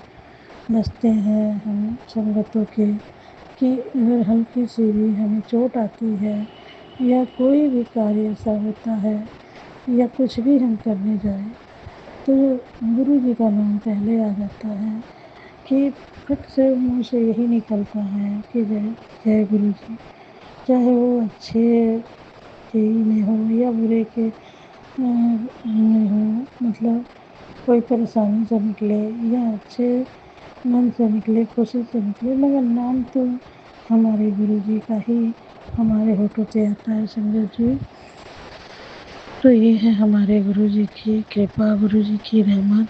बसते हैं हम संगतों के कि अगर हल्की सी भी हमें चोट आती है या कोई भी कार्य ऐसा होता है या कुछ भी हम करने जाए तो गुरु जी का नाम पहले आ जाता है कि फट से मुंह से यही निकलता है कि जय जय गुरु जी। चाहे वो अच्छे ही में हो या बुरे के में हो, मतलब कोई परेशानी से निकले या अच्छे मन से निकले, खुशी से निकले, मगर नाम तो हमारे गुरु जी का ही हमारे होठों पे आता है संगत जी। तो ये है हमारे गुरु जी की कृपा, गुरु जी की रहमत,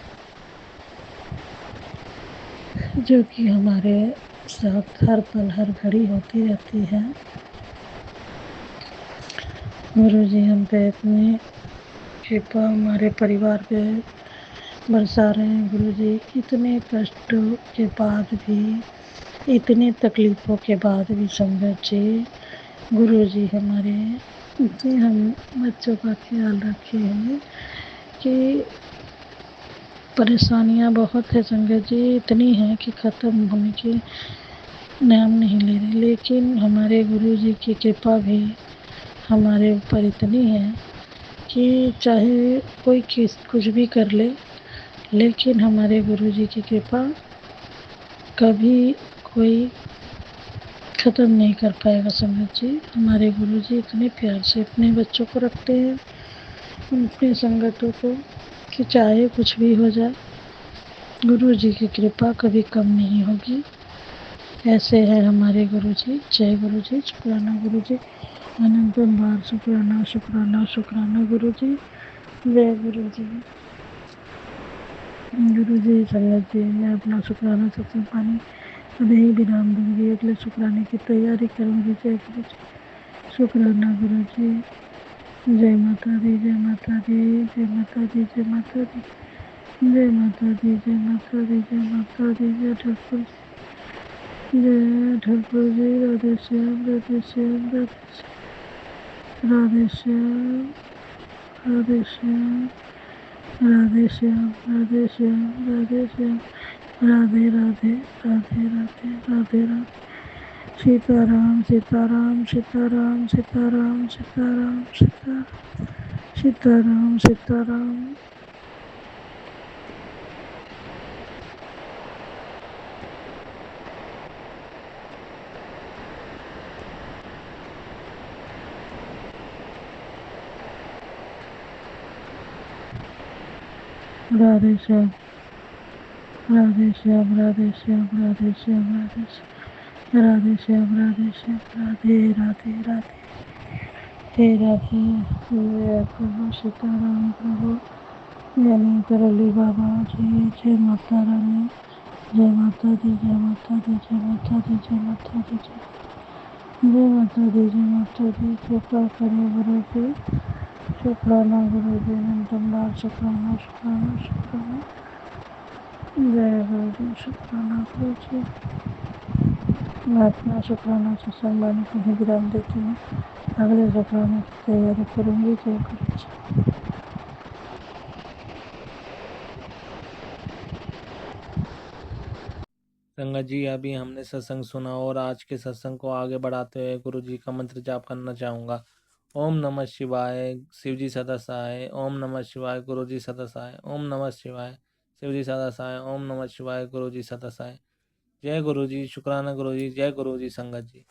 जो कि हमारे साथ हर पल हर घड़ी होती रहती है। गुरु जी हम पे इतनी कृपा हमारे परिवार पे बरसा रहे हैं। गुरु जी इतने कष्टों के बाद भी, इतने तकलीफ़ों के बाद भी संगत जी, गुरु जी हमारे इतने हम बच्चों का ख्याल रखे हैं कि परेशानियां बहुत है संगत जी, इतनी हैं कि ख़त्म होने के नाम नहीं ले रहे, लेकिन हमारे गुरु जी की कृपा भी हमारे ऊपर इतनी है कि चाहे कोई कुछ भी कर ले, लेकिन हमारे गुरु जी की कृपा कभी कोई ख़त्म नहीं कर पाएगा संगत जी। हमारे गुरु जी इतने प्यार से अपने बच्चों को रखते हैं, अपनी संगतों को, कि चाहे कुछ भी हो जाए गुरु जी की कृपा कभी कम नहीं होगी। ऐसे है हमारे गुरु जी। जय गुरु जी, शुक्राना गुरु जी, अनंतम बार शुक्राना शुक्राना शुक्राना गुरु जी। जय गुरु जी। गुरु जी, संगत जी, मैं अपना शुक्राना सत्संग पानी अभी ही विराम दूंगी, अगले शुक्राने की तैयारी करूंगी। जय गुरु जी, शुक्राना गुरु जी। जय माता दी, जय माता दी, जय माता दी, जय माता दी। जय माता दी, जय माता दी, जय माता दी, जय ठाकुर जी, जय ठाकुर जी। राधे श्याम, राधे श्याम, राधे श्याम, राधे श्याम, राधे श्याम, राधे श्याम, राधे श्याम, राधे राधे, राधे राधे, राधे राधे। सीताराम, सीताराम, सीताराम, सीताराम, सीताराम, सीताराम, सीताराम, सीताराम। राधे श्याम, राधे श्याम, राधे श्याम, राधे श्याम, राधे श्याम, राधे श्याम, राधे श्याम, राधे राधे, राधे हे राधे। जय प्रभु सीताराम प्रभु, जय करली बाबा जी, जय माता रानी, जय माता दी, जय माता दी, जय माता दी, जय माता दी, जय माता दी, जय माता दी। कृपा करें गुरु जी, शुक्राना गुरु जी, नंदनलाल शुक्राना, शुक्राना, शुक्राना। जय गुरु जी, शुक्राना गुरु जी। मैं अपना शुक्राना सत्संग वाणी को ही विराम देती हूँ, अगले शुक्राने की तैयारी करूँगी। जय गुरु जी। संगत जी, अभी हमने सत्संग सुना और आज के सत्संग को आगे बढ़ाते हुए गुरु जी का मंत्र जाप करना चाहूँगा। ओम नमः शिवाय, शिव जी सदा सहाय। ओम नमः शिवाय, गुरु जी सदा सहाय। ओम नमः शिवाय, शिव जी सदा सहाय। ओम नमः शिवाय, गुरु जी सदा सहाय। जय गुरु जी, शुक्राना गुरु जी, जय गुरु जी संगत जी।